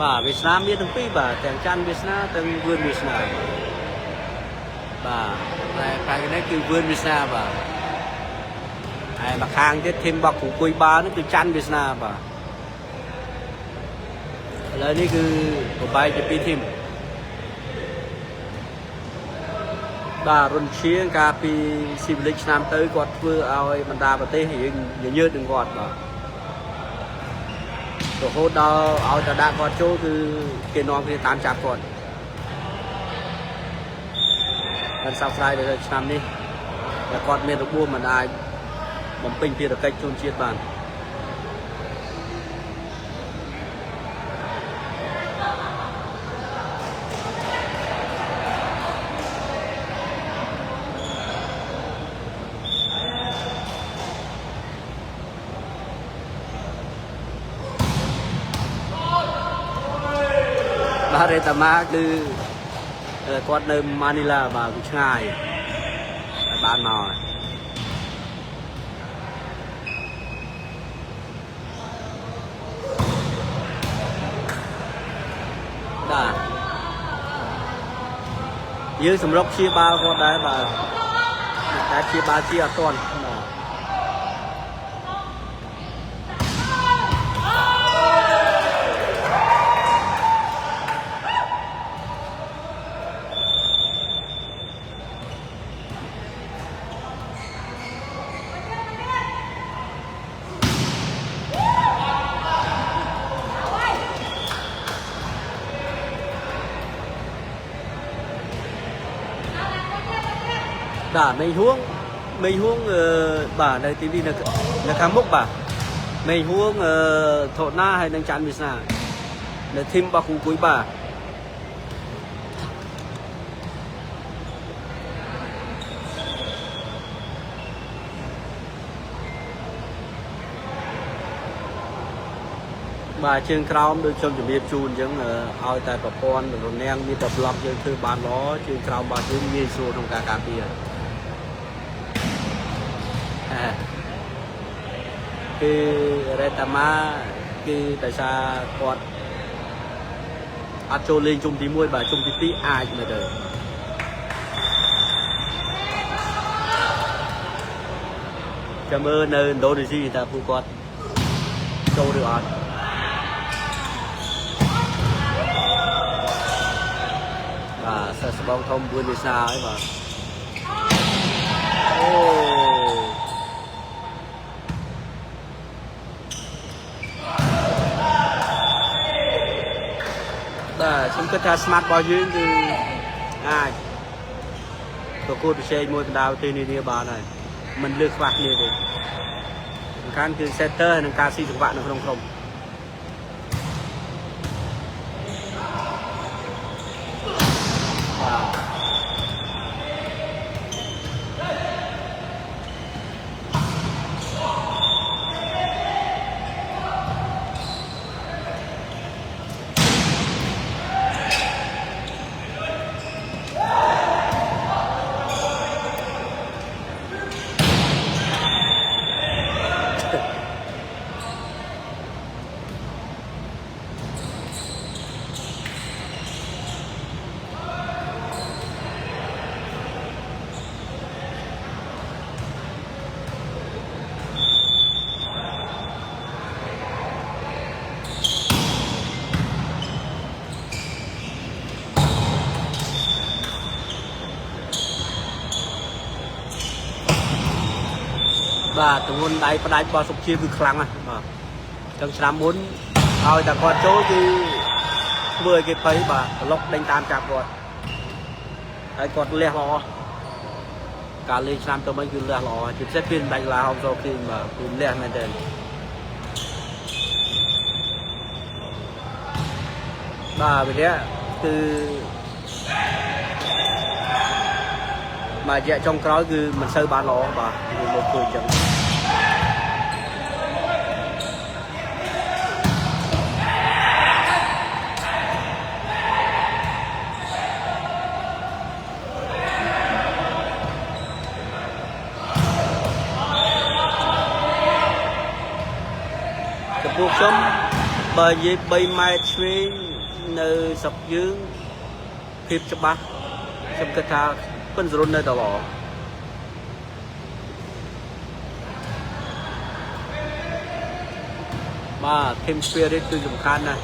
បាទវាសនាមានទាំងពីរបាទទាំងច័ន្ទវាសនាទាំងវឿនវាសនាបាទតែខាងនេះគឺវឿនវាសនាបាទហើយមកខាងទៀតធីមរបស់គ្រូគួយបានោះគឺច័ន្ទវាសនាបាទឥឡូវនេះគឺប្របែកជាពីរធីមបាទរុនជាងកាលពីស៊ីវិលិចឆ្នាំទៅគាត់ធ្វើឲ្យបណ្ដាប្រទេសរៀងញើតនឹងគាត់បាទរហូតដល់ឲ្យតែដាក់គាត់ចូលគឺគេនាំគ្នាតាមចាប់គាត់ហើយសោកស្ដាយដល់ឆ្នាំនេះតែគាត់មានរបួសមិនអាចបំពេញភារកិច្ចជូនជាតិបានបាទរេតាម៉ាគឺគាត់នៅម៉ានីឡាបាទឆ្ងាយបានមកបាទយើងសម្រុកព្យាបាលគាត់ដែរបាទតែព្យាបាលជាអត់ទាន់បាទមេហួងបាទនៅទីនេះនៅខាងមុខបាទមេហួងថោណាហើយនឹងច័ន្ទវាសនានៅធីមរបស់គ្រូគួយបាទបាទជើងក្រោមដូចខ្ញុំជំរាបជូនអញ្ចឹងឲ្យតែប្រព័ន្ធរនាំងមានតែប្លុកយើងធ្វើបានល្អជើងក្រោមរបស់យើងងាយស្រួលក្នុងការការពារ គឺរ៉េតាម៉ាគឺដោយសារគាត់អត់ចូលលេងជុំទី1បាទជុំទី2អាចមើលទៅចាំមើលនៅឥណ្ឌូនេស៊ីតើពួកគាត់ចូលឬអត់បាទសិស្សស្បងធំមួយវាសាហើយបាទអូបាទខ្ញុំគិតថា smart របស់យើងគឺអាចប្រកួតប្រជែងមួយបណ្ដាប្រទេសនានាបានហើយមិនលើសខ្វះគ្នាទេសំខាន់គឺ setter និងការស៊ីចង្វាក់នៅក្នុងក្រុមបាទទម្ងន់ដៃផ្ដាច់របស់សុខជាគឺខ្លាំងណាស់បាទចឹងឆ្នាំមុនឲ្យតែគាត់ចូលគឺធ្វើឲ្យគេភ័យបាទប្លុកដេញតាមចាប់គាត់ហើយគាត់លះល្អការលេងឆ្នាំទៅវិញគឺលះល្អជាពិសេសពីដាច់ឡាហុំសូគីបាទគឺលះមែនទេបាទវាគឺមួយរយៈចុងក្រោយគឺមិនសូវបានល្អបាទគឺមកធ្វើអញ្ចឹងចំពោះខ្ញុំបើនិយាយ3ម៉ែត្រឆ្វេងនៅស្រុកយើងភាពច្បាស់ខ្ញុំគិតថាពិនសរុននៅតែល្អបាទ team spirit គឺសំខាន់ណាស់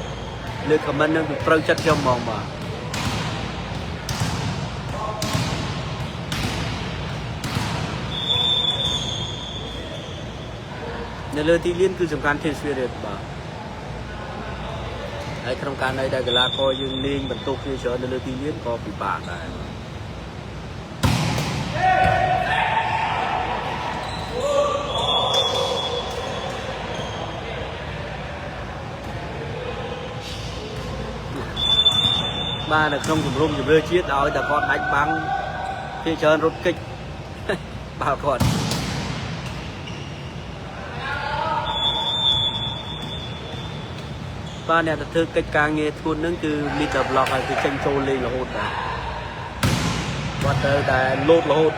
លើ comment នឹងគឺត្រូវចិត្តខ្ញុំហ្មងបាទនៅលើទីលានគឺសំខាន់ team spirit បាទហើយក្នុងការដែលកីឡាករយើងលេងបន្ទុកគ្នាច្រើននៅលើទីលានក៏ពិបាកដែរបាទនៅក្នុងជំរំជម្រើសជាតិឲ្យតែគាត់ដាច់បាំងភាគច្រើនរត់គេចបាល់គាត់បាទអ្នកទៅធ្វើកិច្ចការងារធ្ងន់ហ្នឹងគឺ leader block ហើយគឺចេញចូលលេងរហូតដែរគាត់ទៅតែលោតរហូត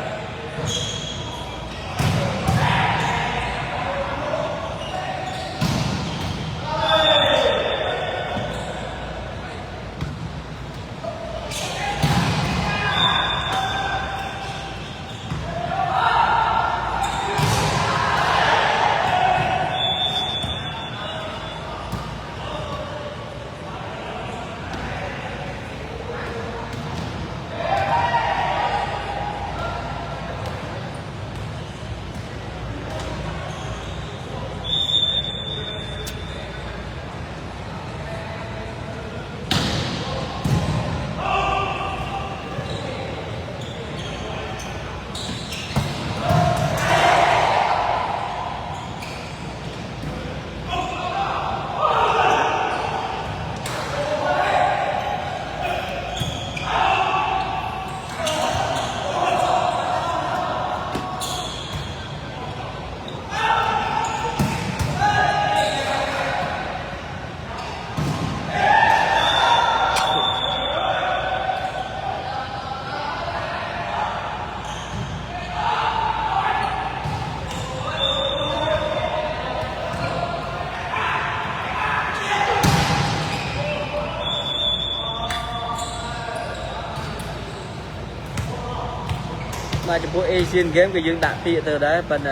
mà cho bộ Asian Game cái dương đại thị từ đấy phần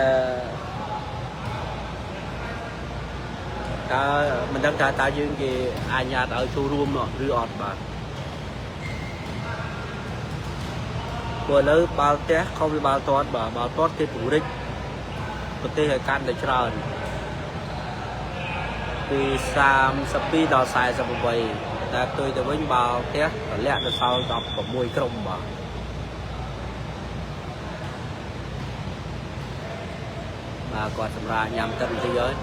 ta mình đang ta dương cái ai nhà ở showroom nó rửa ọt bà vừa lớn bao té không bị bao toát bà bao toát cái phủ đích một tê hệ can để cho từ sam sapi đào xài ra một bầy ta tôi từ với bao té lẹ từ sau đọc của mùi crom bà mà còn sầm ra nhằm tận thế giới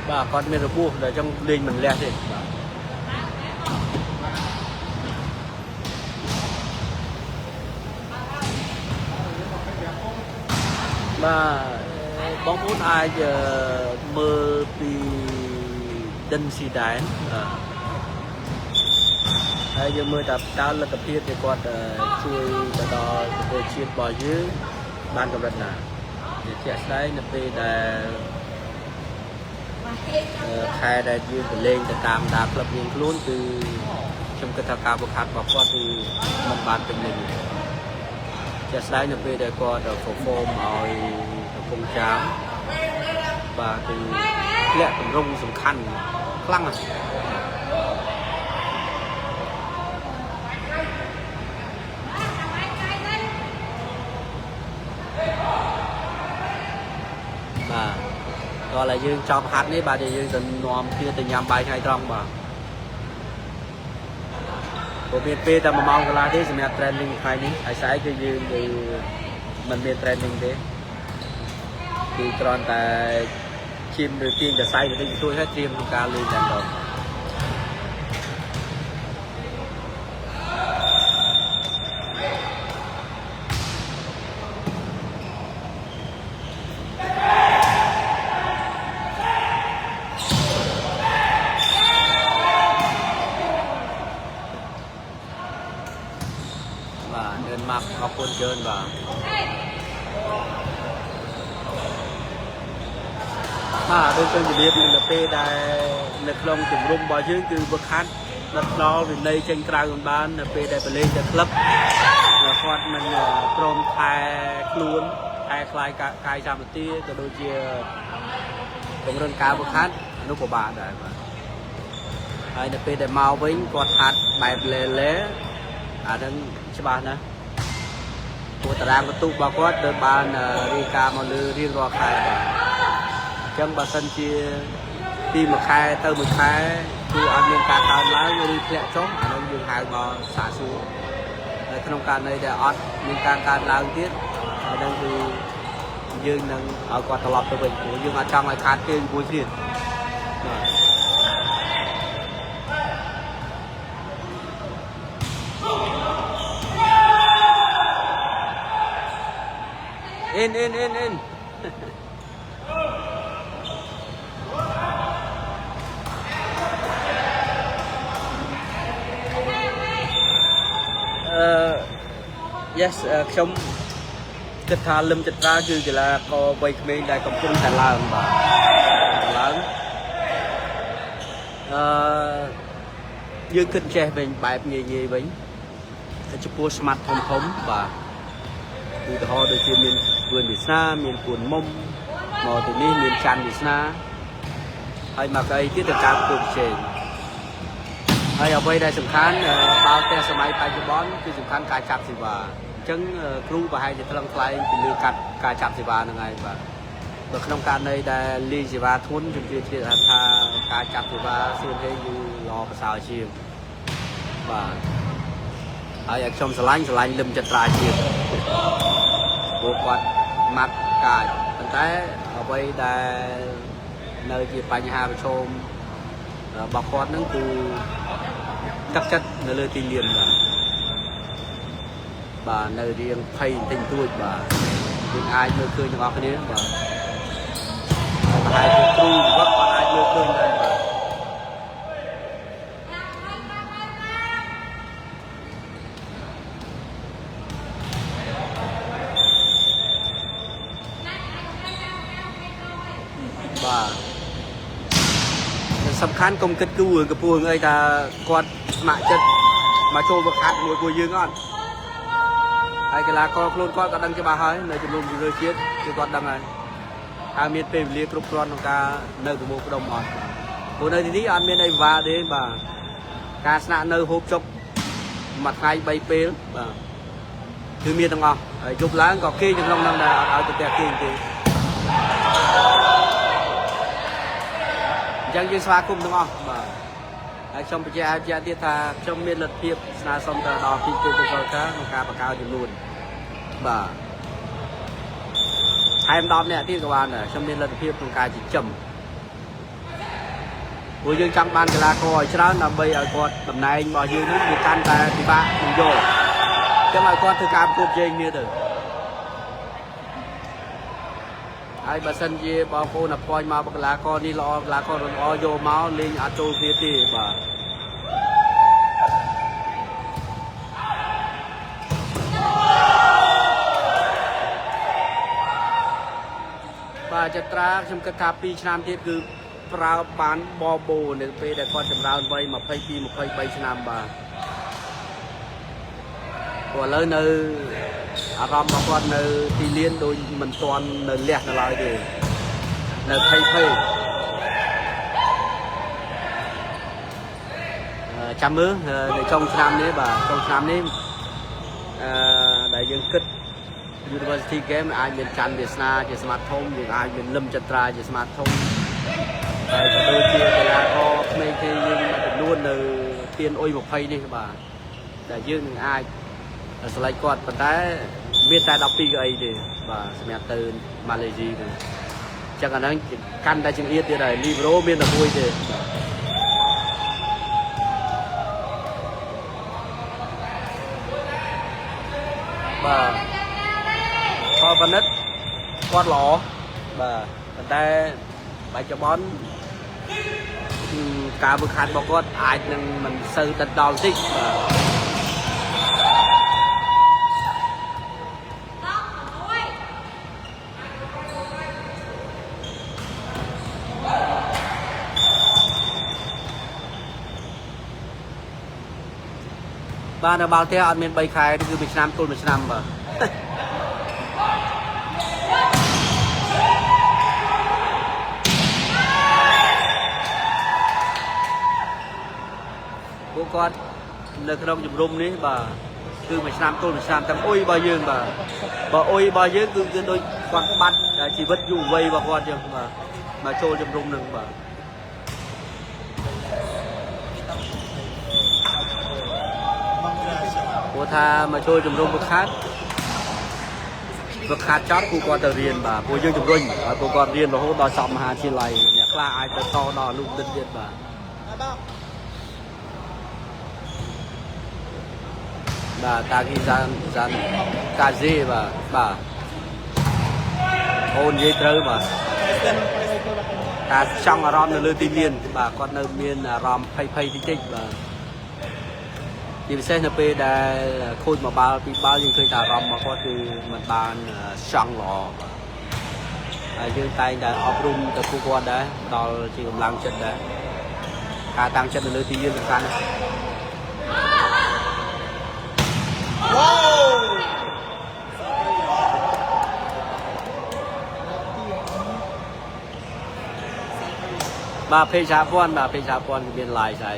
bà con miền bu để trong đình mình lẹ thì mà bóng bốn ai giờ mơ đi đinh xì đáy ai giờ mơ tập cao là tập thiết thì còn chui đò về chiên bò dưới ban cầm lần nào để chạy đấy là về là khai ra dương lên từ tam đạp lập những luôn từ trong cái thao cao bậc hạt và qua từ mình bàn tình mình chạy đấy là về đây qua được phổ phô mỏi công cháo và từ lẹ tầm rung sầm khăn lăng gọi là dương trong hạt đấy bà thì dương tình nòm kia từ nhằm bài hai trong bà của miền P ta mà mong là thế thì mình training khai ní ai sai cho dương thì mình miền training thế thì còn tại chim đầu tiên là sai thì tôi hết chim không cao lên đàn đồng mặc học quân trơn và đôi chân chỉ biết là p đại lực long cùng rung bao nhiêu từ bậc hát đặt đó vì đây trên trang còn ban là p đại phải lên được club là con mình prom thay luôn thay khai khai ra một tí từ đôi chia cũng đơn cao bậc hát lúc của bạn đấy mà hay là p đại màu với con hát bài lé đang cho bạn nè củaตารางประตูบางก็เดินบานรีกามาเลยเรียกรอใครจังบาสันเชียตีมาใครเติมมาใครคืออันยังการทำแล้วยังเลี้ยจ้องอันนั้นยังหายมาสาสูในขนมการในเดออดยังการล้างทิศอันนั้นคือยืนนั่งเอากอดตลอดตัวเป็นยืนมาจังเลยขาดเกินบุญสิin yes ខ្ញុំគិតថាលឹមចិត្តរាគឺកីឡាករវ័យក្មេងដែលកំពុងតែឡើងបាទឡើងយើងគិតចេះវិញបែបងាយវិញចំពោះស្មាត់ធំបាទឧទាហរណ៍ដូចជាមានវឿនវាសនាមានពួនមុំមកទីនេះមានច័ន្ទវាសនាហើយមកអីទៀតទៅការពុកជេងហើយអ្វីដែលសំខាន់បើតែសម័យបច្ចុប្បន្នគឺសំខាន់ការចាប់សេវាអញ្ចឹងគ្រូប្រហែលជាថ្លឹងថ្លែងពីលើកាត់ការចាប់សេវាហ្នឹងហើយបាទបើក្នុងករណីដែលលីសេវាធន់ជំនឿជាថាការចាប់សេវាសួនហេយឺល្អប្រសើរជាងបាទហើយខ្ញុំស្រឡាញ់លឹមចិត្តរាជាព្រោះគាត់ម៉ាត់កាយប៉ុន្តែអ្វីដែលនៅជាបញ្ហាប្រឈមរបស់គាត់ហ្នឹងគឺ chắc chất nó lơ tin liền bà nơi riêng thay tình tuổi bà nhưng ai mơ khơi cho cái đấy bà hai cái tu rất còn ai mơ khơi đây bàสำคัญกรมกึศกู้กับพวกไอ้ตากอดหมาจัดมาโชว์บักขัดมวยกูยืงอ่อนไอ้กีฬากอโคลนกอดก็ดังจะมาหายในจำนวนเรือเชียดคือกอดดังไงอาเมียนเป็นเรียกรุกรอนของการเนื้อตัวมุกดมอ่อนคนในที่นี้อาเมียนไอ้วาเด้บ่าการสนะเนื้อหกจบมัดไงใบเปลบ่าคือเมียต้องเอาจุกล้างก็ขี้ยังลงนั่งได้เอาตัวแต่ขี้จริงยังยืนสวาคุมทั้งอ่ะบ่าชมปัจจัยอาทิตย์ท่าชมเมียนหลัดเพียบสนาสมตลอดปีกุลกุลก้าของการประกาศจำนวนบ่าไทม์ดอมเนี่ยที่กวานน่ะชมเมียนหลัดเพียบของการจิตจำผู้ยืนจำบานกีฬาคอยชนะนำไปเอากอดตำแหน่งบ่อยืนนู้นมีการแต่ที่บ้านมีโยจะมาก่อนถือการควบเยิงเนี่ยเด้อไอ้บัสันเย่บางคนนับปอยมาบักลาคอนี่รอลาคอรอโยเมาเลี้ยงอาโจเพียตีบ่าบ่าจะตราชมกระทาปีชนามเทียบคือปราบานบอโบเนี่ยไปแต่ก่อนจำราวไปมาปีมาใบชนามบ่าตัวเลยเนออารมณ์บางคนเนอตีเลี้ยนโดยมันตอนเนอเลี้ยงอะไรดีเนอไพ่จำมือในtrong nămนี้บ่าtrong nămนี้ได้ยังคิด University Game อาจเป็นจันเดสนาจะสมาร์ทโฮมยังอาจเป็นลมจันทราจะสมาร์ทโฮมแต่โดยที่เวลาก็ไม่เคยยิงมาเป็นล้วนเนอเตียนโอยmộtไพ่นี่บ่าแต่ยื่นอาจสไลด์กอดปัจจัยมีแต่ดับปีกไอ้ดิบ่าสมัยตื่นมาเลเซียดิจากนั้นกันได้จึงเอียดที่ไหนลีโบรมีแต่บุยดิบ่าพอวันนั้นกอดหล่อบ่าปัจจัยใบจะบอลการบุกขัดบอกว่าอาจนึงมันซื้อตัดดอลสิบ้านเราบางทีอันเป็นใบขายนี่คือเป็นชนามต้นเป็นชนามบ่พวกก็ในขนมจุ่มรุมนี้บ่าคือเป็นชนามต้นเป็นชนามตั้งโอ้ยบ่ยืนบ่าโอ้ยบ่ยืนคือโดยกอดบัดชีวิตอยู่ไวบ่กอดยังบ่ามาโชว์จุ่มรุมหนึ่งบ่าโอ้ถ้ามาโชว์จุ่มรุมบุคคลช็อตผู้กอดเรียนบ่าผู้ยืนจุ่มรุ่งผู้กอดเรียนเราเขาต่อสอบมหาวิทยาลัยเนี่ยกล้าอายต่อต่อลูกเด็ดบ่าตากีจันกาเซ่บ่าโอนยี่เตอร์บ่าการช่างอารมณ์ในเรื่องตีเลียนบ่าก็ในเมียนอารมณ์ไพ่ที่เจ๊บ่าที่พิเศษในปีได้คุยมาบ้าปีบ้ายังเคยตารำมาก็คือมันบานช่างหล่อยังใจได้อบรมแต่ผู้คนได้ตอนที่กำลังจัดได้การตั้งจัดในเรื่องตีเลียนสำคัญบ่าเพชรพรเป็นลายใช่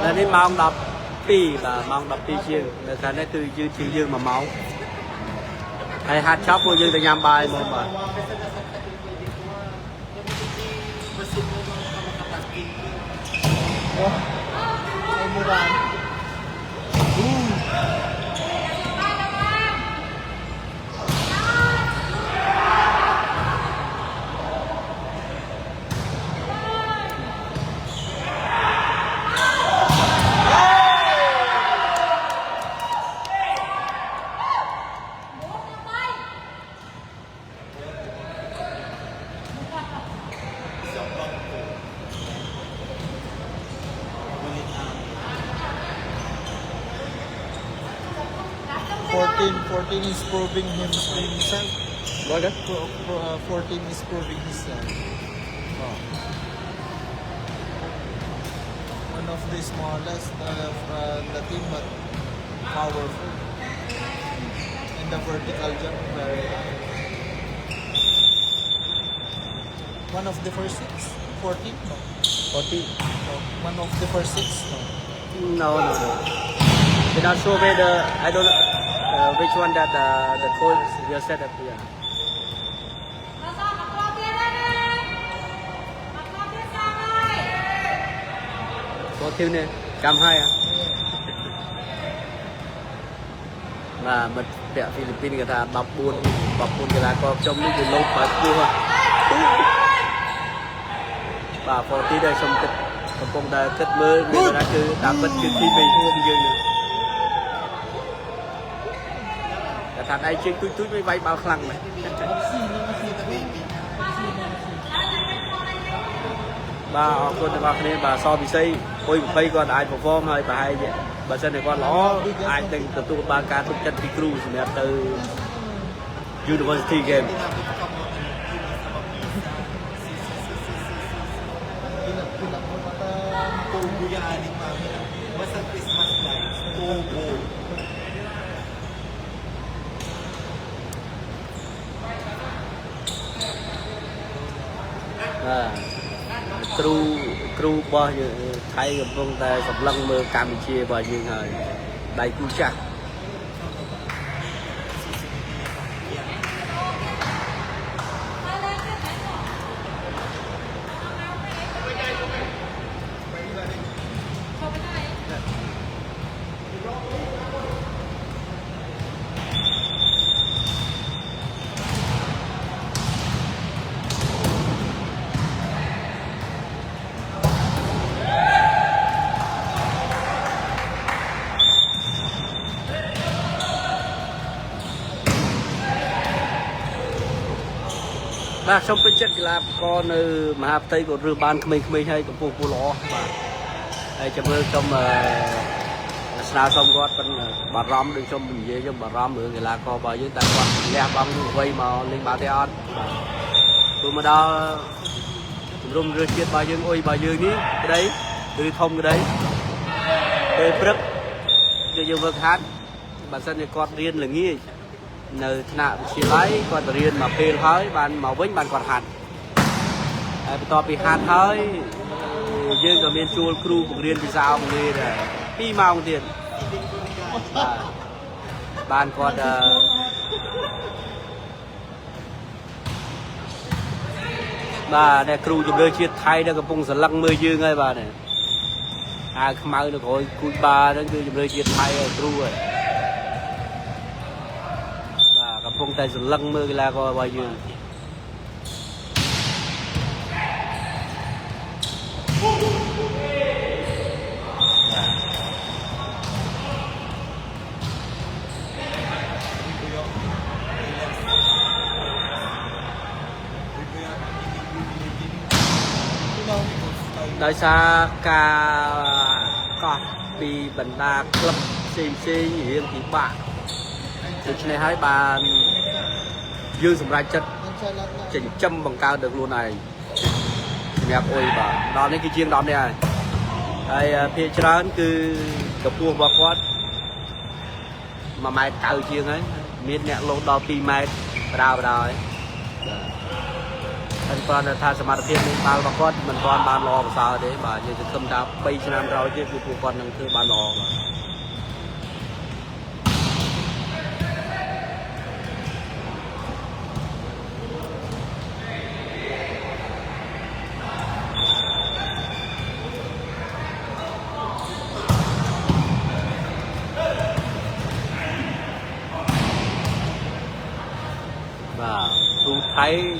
แล้วนี่มองดับ 12បាទម៉ោង12ជាងនៅខាងនេះគឺយឺតជាងយើង1ម៉ោងហើយហាត់ឆប់ពួកយើងទៅញ៉ាំបាយមកបាទ Ay, murang. 14 is proving himself. What? 14 is proving himself. Oh. One of the smallest of the team, but powerful. And the vertical jump, very high. One of the first 6? 14? No. 40 No. One of the first 6? No. no they're not sure whether I don't know which one that the coach just said up here. Có thiếu nè, 120 à? Mà mình tại Philippines người ta bọc buôn người ta có trong những cái lô phải buôn à. Bà phò tí đây xong kịch còn con ta kịch mơ người ta cứ tạm bất cứ khi mình không dừng được. Thật đây trên túi mới vay bao khăn này. Bà con bà nên bà so bị xây ôi bây còn ai perform hơi bà hay vậy bà sân này con ló ai từng tập tụ ba ca thực chất đi cruise mẹ từ University Game crew bao nhiêu thay gặp vòng tay sập lăng mơ Campuchia bao nhiêu người đầy cú chặtបាទខ្ញុំពេញចិត្តកីឡាករនៅមហាផ្ទៃក៏រើសបានក្មេងៗហើយកំពុងពូល្អបាទហើយចាំមើលខ្ញុំស្នើសុំគាត់ប៉ុន្តែបារម្ភដូចខ្ញុំនិយាយខ្ញុំបារម្ភរឿងកីឡាកររបស់យើងតែគាត់លះបង់អ្វីមកលេងបាល់ទេអត់បាទព្រោះមកដល់ជំរុំរឿងជាតិរបស់យើងអុយរបស់យើងនេះក្តីឬធំក្តីពេលព្រឹកគឺយើងវឹកហាត់បើសិនជាគាត់រៀនល្ងាចនៅថ្នាក់វិទ្យាល័យគាត់ទៅរៀនមកពេលហើយបានមកវិញបានគាត់ហាត់ហើយបន្ទាប់ពីហាត់ហើយយើងក៏មានជួលគ្រូបង្រៀនភាសាអង់គ្លេសដែរ2ម៉ោងទៀតបានគាត់បាទអ្នកគ្រូជំនឿជាតិថៃដែលកំពុងសន្លឹងមើលយើងហើយបាទអាខ្មៅនៅក្រោយគូចបាហ្នឹងគឺជំនឿជាតិថៃហើយគ្រូហើយកំពុងតែសន្លឹងមើលកីឡាកររបស់យើងដោយសារការកោះពីបណ្ដាក្លឹបផ្សេងរៀងពិបាកដូច្នេះហើយបានយើងសម្រេចចិត្តចិញ្ចឹមបង្កើតដល់ខ្លួនឯងសម្រាប់អុយបាទដល់នេះគឺជាង10នេះហើយភាគច្រើនគឺកម្ពស់របស់គាត់1ម៉ែត្រ90ជាងហើយមានអ្នកលោតដល់2ម៉ែត្របដាហើយហើយគាត់ថាសមត្ថភាពនឹងបាល់របស់គាត់មិនទាន់បានល្អប្រសើរទេបាទយើងសង្ឃឹមថា3ឆ្នាំក្រោយទៀតគឺពួកគាត់នឹងធ្វើបានល្អបាទ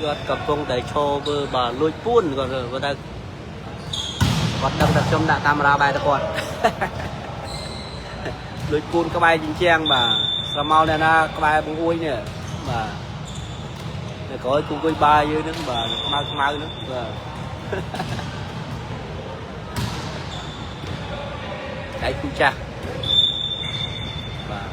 គាត់កំពុងតែឈរមើលបាទលួចពួនគាត់ទៅគាត់ដឹងថាខ្ញុំដាក់កាមេរ៉ាបែរទៅគាត់លួចពួនក្បែរជញ្ជាំងបាទស្រមោលអ្នកណាក្បែរបង្អួយនេះបាទនៅក្រោយគូគួយបាយយើងហ្នឹងបាទខ្មៅហ្នឹងបាទដៃគូចាស់បាទ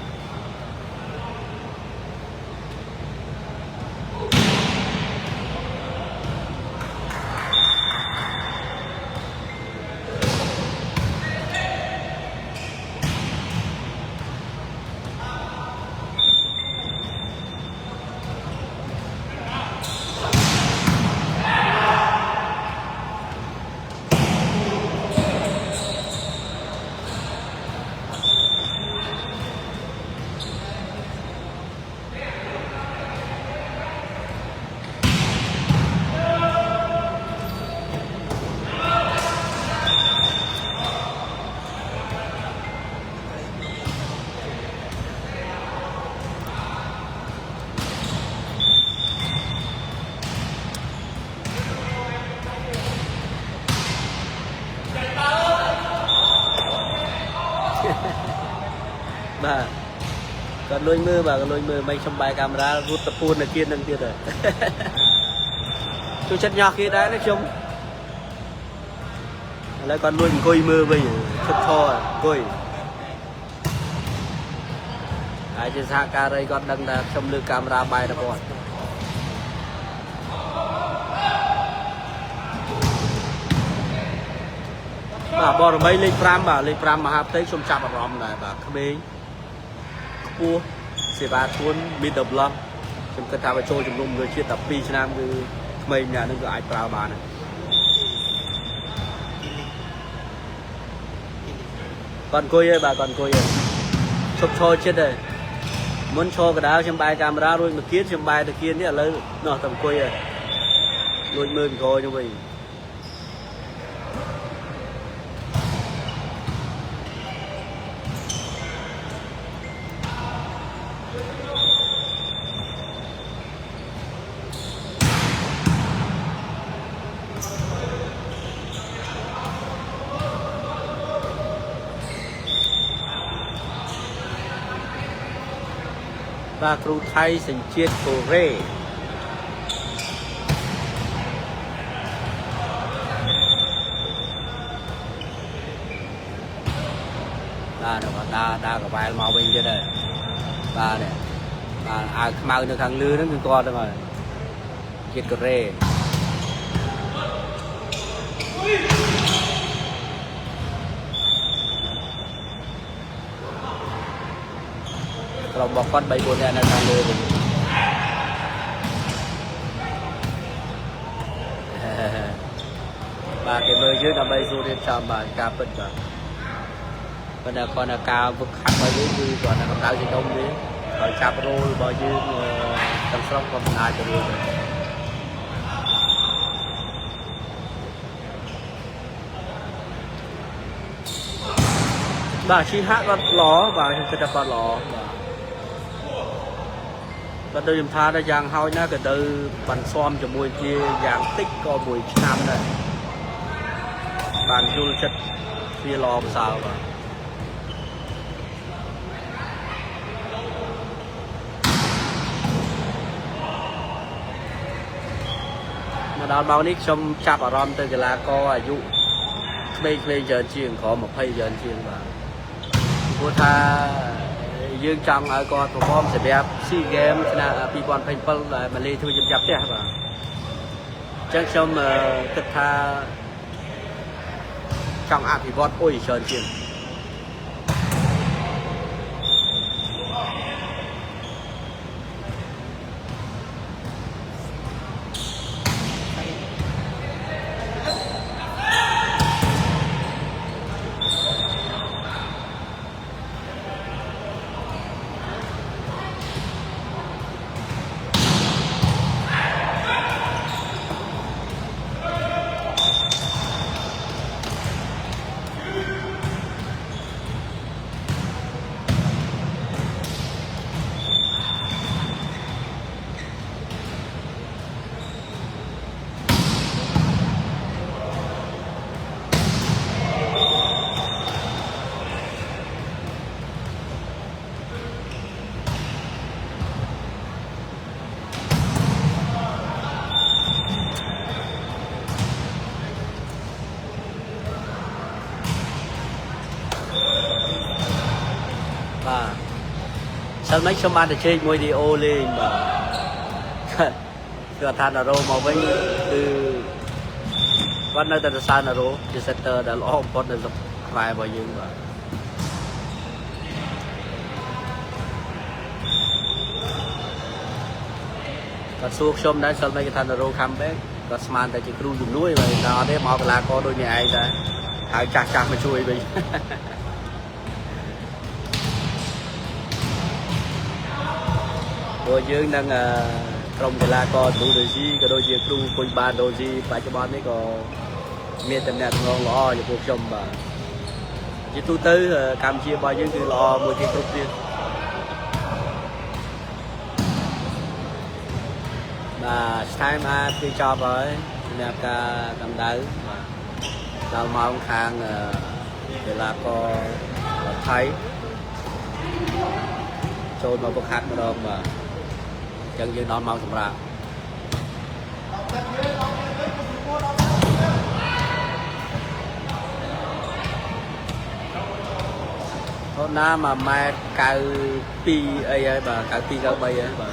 បាទគាត់លួយមើលបាទគាត់លួយមើលមិនខ្ញុំបែរកាមេរ៉ារត់ទៅពួននៅគៀននឹងទៀតហើយជួយចិត្តញ៉ោះគេដែរណាខ្ញុំឥឡូវគាត់លួយអង្គុយមើលវិញឈប់ឈរអង្គុយហើយជាសហការីគាត់ដឹងថាខ្ញុំលើកកាមេរ៉ាបែរទៅគាត់បាទបរមីលេខ5បាទលេខ5មហាផ្ទៃខ្ញុំចាប់អារម្មណ៍ដែរបាទក្មេងខ្ពស់សេវាធន middle block ខ្ញុំគិតថាបើចូលជំនុំលើជាតិ12ឆ្នាំគឺក្មេងម្នាក់នឹងក៏អាចប្រើបានដែរគាត់អង្គុយឯងបាទគាត់អង្គុយឯងឈប់ឈរចិត្តឯងមុនឈរកណ្ដាលខ្ញុំបែរកាមេរ៉ារួចមកគៀនខ្ញុំបែរទៅគៀននេះឥឡូវនោះតែអង្គុយឯងលួចមើលពីក្រោយខ្ញុំវិញបាទគ្រូថៃសញ្ជាតិកូរ៉េបាទដើរកវ៉ែលមកវិញទៀតហើយបាទនេះបាទអាវខ្មៅនៅខាងលើហ្នឹងគឺគាត់ហ្នឹងហើយជាតិកូរ៉េក្រុមរបស់គាត់3 4នាក់នៅខាងលើវិញបាទគេមើលយើងដើម្បីសួររៀបចំបាទការពិតបាទប៉ុន្តែគាត់ការវឹកហាត់របស់យើងគឺគាត់កម្ដៅជាដុំនេះហើយចាប់រោលរបស់យើងទាំងស្រុងក៏មិនអាចទៅរួចដែរបាទឈីហាក់គាត់ល្អបាទខ្ញុំគិតថាគាត់ល្អបាទគាត់ដូចខ្ញុំថាដែរយ៉ាងហោចណាស់ក៏ទៅបន្ស៊ាំជាមួយគ្នាយ៉ាងតិចក៏1ឆ្នាំដែរបានយល់ចិត្តវាល្អប្រសើរបាទមកដល់ម៉ោងនេះខ្ញុំចាប់អារម្មណ៍ទៅកីឡាករអាយុក្មេងៗច្រើនជាងក្រោម20ច្រើនជាងបាទព្រោះថាយើងចង់ឲ្យគាត់ប្រកបសម្រាប់ SEA Games ឆ្នាំ2027ដែលម៉ាឡេធ្វើជំចាប់ផ្ទះបាទអញ្ចឹងខ្ញុំគិតថាចង់អភិវឌ្ឍច្រើនជាង bà sao mấy số mà chơi môi đi ô lên bà cứ than là rô mà với từวันนั้นแต่ซานาโรจะเซตเตอร์เดลอ้อมพอดเดลคลายบ่ยืงบ่ก็สู้ชมได้สมัยทันโรคัมแบ็กก็สมานแต่จะครูอยู่นู้นไปนอนได้มาเวลาก็โดยมีไอ้ได้หายจากมาช่วยไปโดยยืงนั่งตรงเวลาก็ดูโดยซีก็โดยยืงครูคนบ้านโดยซีปัจจุบันนี้ก็มีแต่เนี่ยงงล้ออยู่พวกชมบ่จิตตู้ตื้อคำเชียร์บ่ยืงคือล้อมวยที่ครบเรียนmà time ai khi cho với nạp cả cầm đáy đào mong khang để là có thấy trôi vào bậc hạt mà mà chân như non mong sầm rạ hôm nay mà mai cài pi ấy bà cài pi cao bay ấy bà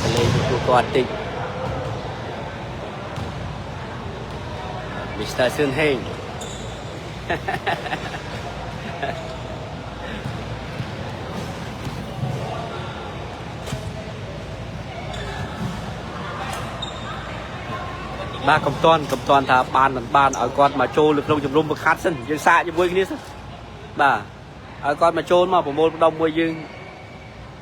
từ đây chúng tôi quan tịnh Mr. Sơn Hên ba cầm toàn thà ban ở con mà trôi lực lông chùm rung bực khát sân dương xa như vui cái này bà ở con mà trôi mà môn đông mùi dương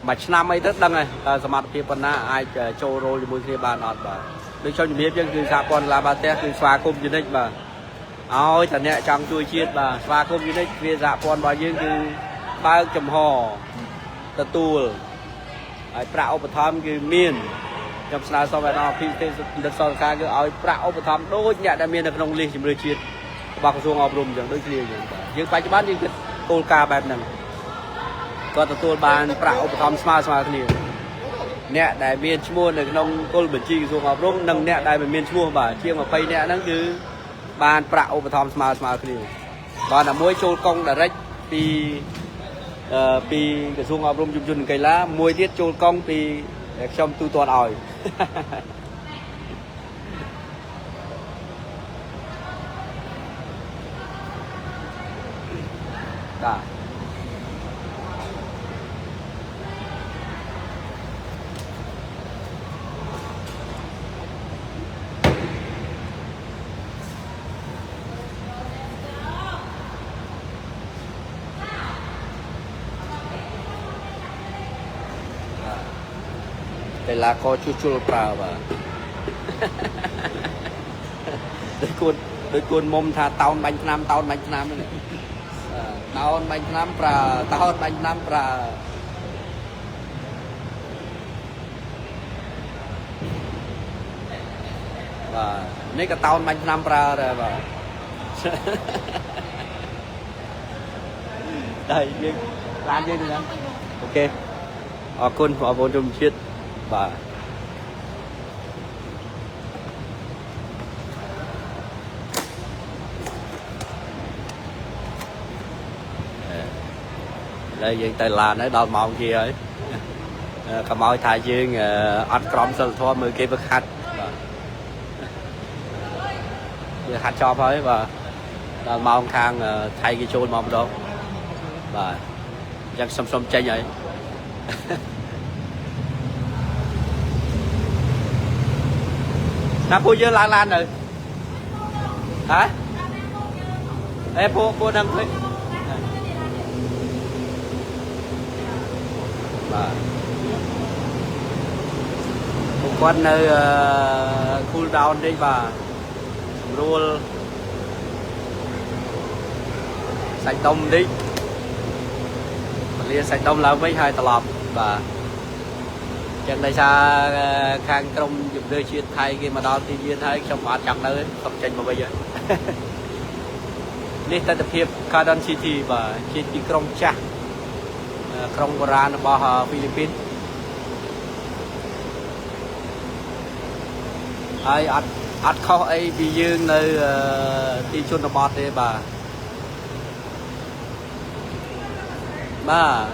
mà năm ấy rất đăng nàyสมัครเพียบนะไอโจโรยมือที่บ้านอดบ่โดยเฉพาะมีเพียงคือสากลลาบาเต้คือสวาคมยูนิคบ่เอาแต่เนี่ยจังช่วยเชียร์บ่สวาคมยูนิคคือสากลบ่ยังคือบ้านจำห่อตะตูไอประอุปธรรมคือเมียนจำสนาสมัยนอพิเศษดัชสกาคือเอาประอุปธรรมโดยเนี่ยได้เมียนในขนมลีจิมเรชีตบางกระทรวงอบรมอย่างโดยเฉลี่ยอย่างยังปัจจุบันยังคือโตลกาแบบนั้นก็ตัวบานประอุปธรรมสมาคณีเนี่ยได้เมียนชั่วโมงในน้องก้นบัญชีกระทรวงอบรมนั่งเนี่ยได้เป็นเมียนชั่วโมงบ่าเที่ยงมาไปเนี่ยนั่นคือบานประอุปธรรมสมาคณีตอนน่ะมวยโจกงแต่แรกปีกระทรวงอบรมจุนไกล้ามวยเทียโจกงปีชมตัวอ่อยได้เวลาเขาชุลเปล่าบ่โดยคนมุมท่าเตาบัญชนำนี่เตาบัญชนำปลาเตาบัญชนำปลาบ่นี่ก็เตาบัญชนำปลาเลยบ่ได้ยังร้านยังนะโอเคขอบคุณชมชิดบ่เลยยังแต่ลานấy đòn màu gì ấy cầm màu thay dương ăn crom sờ thua mười kia bực hạt hạt cho thôi và đòn màu khang thay cái chôn màu đó và chắc xăm chơi vậy nó phu dưa lan rồi hả em phu đang thấy một con nơi cool down đi và roll sạch tông đi เรียนใส่ต้มแล้วไม่ให้ตลอดบ่าจังได้ชาข้างตรงหยุดเดินเชียร์ไทยกี่มาดอนที่ยืนให้ชมอาจังเลยตกใจมาไปเยอะนี่แต่เพียบคาร์ดอนซิตี้บ่าที่ที่กรงจ้ะกรงโบราณบ่าฟิลิปปินส์ไออัดเข้าไอบียืนในที่ชนบทเลยบ่า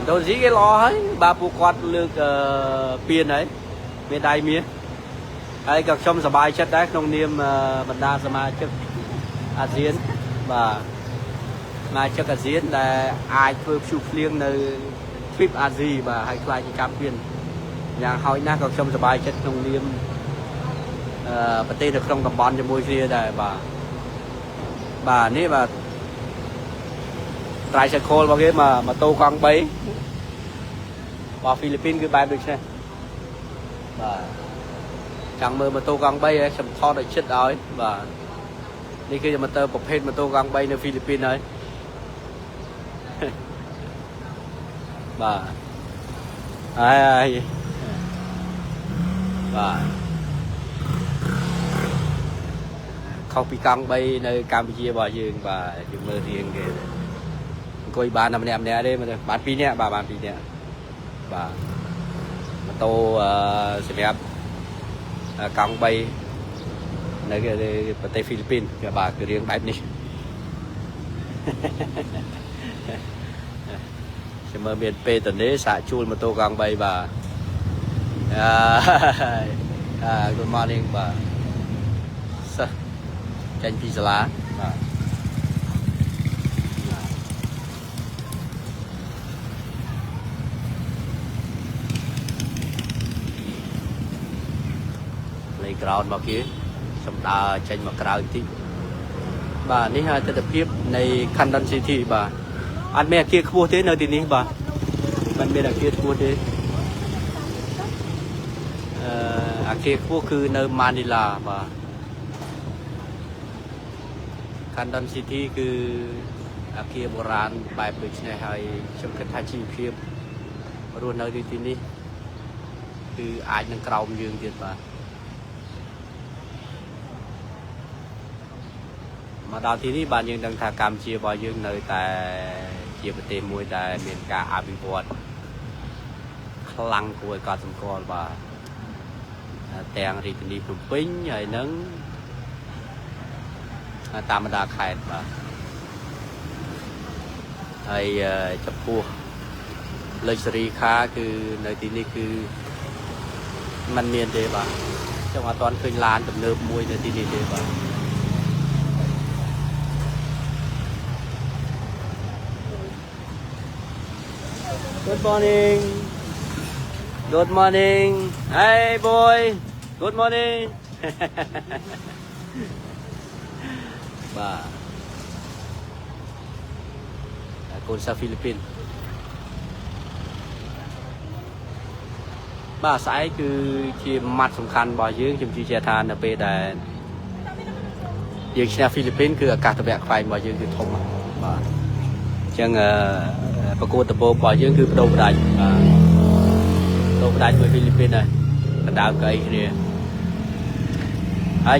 โดนgì cái lo ấy ba phụ quạt lược piên ấy bên đây miếng ấy gặp trong sờ bài chất đấy nông niêm bật đa sờ mai chất ASEAN và mai chất ASEAN là ai thôi chụp liên nơi trip ASEAN và hay lại cái piên nhà hỏi na gặp trong sờ bài chất nông niêm bật tê được trong tầm bón cho môi kia đây bà nế bà trái sợi khô vào cái mà tô con bấy vào Philippines cái bài được xem và chẳng mơ mà tô con bay ấy sầm tho được chết rồi và đi kia mà tơ bọc hết mà tô con bayនៅ Philippines ấy và ai và không bị con bay nơi Campuchia bao nhiêu và chừng mơ riêng kìa coi ba năm em nè đây mà bán pin nè bán pin nè và tô sẽ đẹp con bay nơi cái tây Philippines cái bà cứ riêng bãi này sẽ mở miền P tuần đấy xả chun mà tô con bay và good morning và chanh pizza lá ground មកគេសំដៅចេញមកក្រៅតិចបាទនេះហើយទស្សនភាពនៃ Kandon City បាទអត់មានអគារខ្ពស់ទេនៅទីនេះបាទមិនមានអគារខ្ពស់ទេអគារខ្ពស់គឺនៅ Manila បាទ Kandon City គឺអគារបុរាណបែបដូចនេះហើយខ្ញុំគិតថាជីវភាពរស់នៅទីនេះគឺអាចនឹងក្រោមយើងទៀតបាទមកដល់ទីនេះបានយើងដឹងថាកម្ពុជារបស់យើងនៅតែជាប្រទេសមួយដែលមានការអភិវឌ្ឍខ្លាំងគួរឲ្យកត់សម្គាល់បាទទាំងរាជធានីភ្នំពេញហើយនឹងតាមបណ្ដាខេត្តបាទហើយចំពោះ luxury car គឺនៅទីនេះគឺมันមានទេបាទចង់អត់ទាន់ឃើញឡានទំនើបមួយនៅទីនេះទេបាទ Good morning. Good morning. Hey boy. Good morning. Bà. Con sa Philippines. Bà sải cứ chia mặt sủng khăn bỏ dưới chùm chia than ở bên đây. Dương sa Philippines cứ cả tập bẹt phai bỏ dưới cứ thông bà. Chẳng ประกวดตะโบปล่อยยังคือโดดได้โดดได้với Philippines này đào cây kia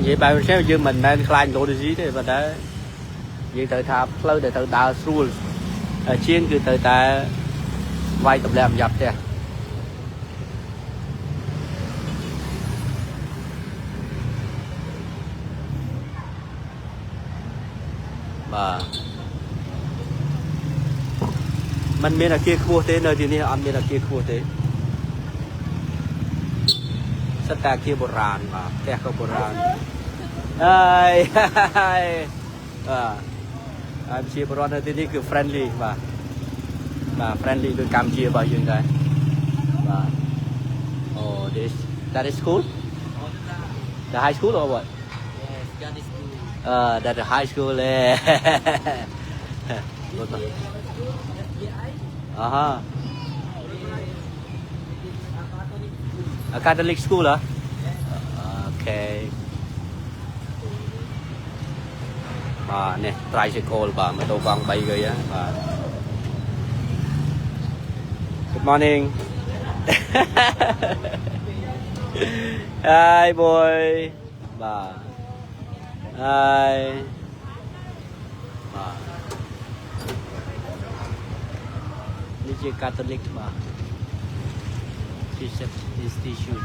vậy bài xem dương mình đang khai đồ gì thế mà đã vậy thời tháp lâu để thời đào xuôi chiênคือthời ta vay tập làm dập thế vàมันមានអាគារខ្ពស់ទេនៅទីនេះអត់មានអាគារខ្ពស់ទេសិតតែអាគារបុរាណបាទផ្ទះក៏បុរាណហើយហើយជាបុរាណនៅទីនេះគឺ friendly បាទបាទ friendly ដូចកម្ពុជារបស់យើងដែរបាទ Oh this that is school the high school or what Yes, that is good. That the high school A Catholic school hả? Ok. Nè, tricycle bà mà tô con bay rồi á bà. Good morning. Hi boy. Bà. Hi. Bà. This is Catholic bà. Bishop Institute.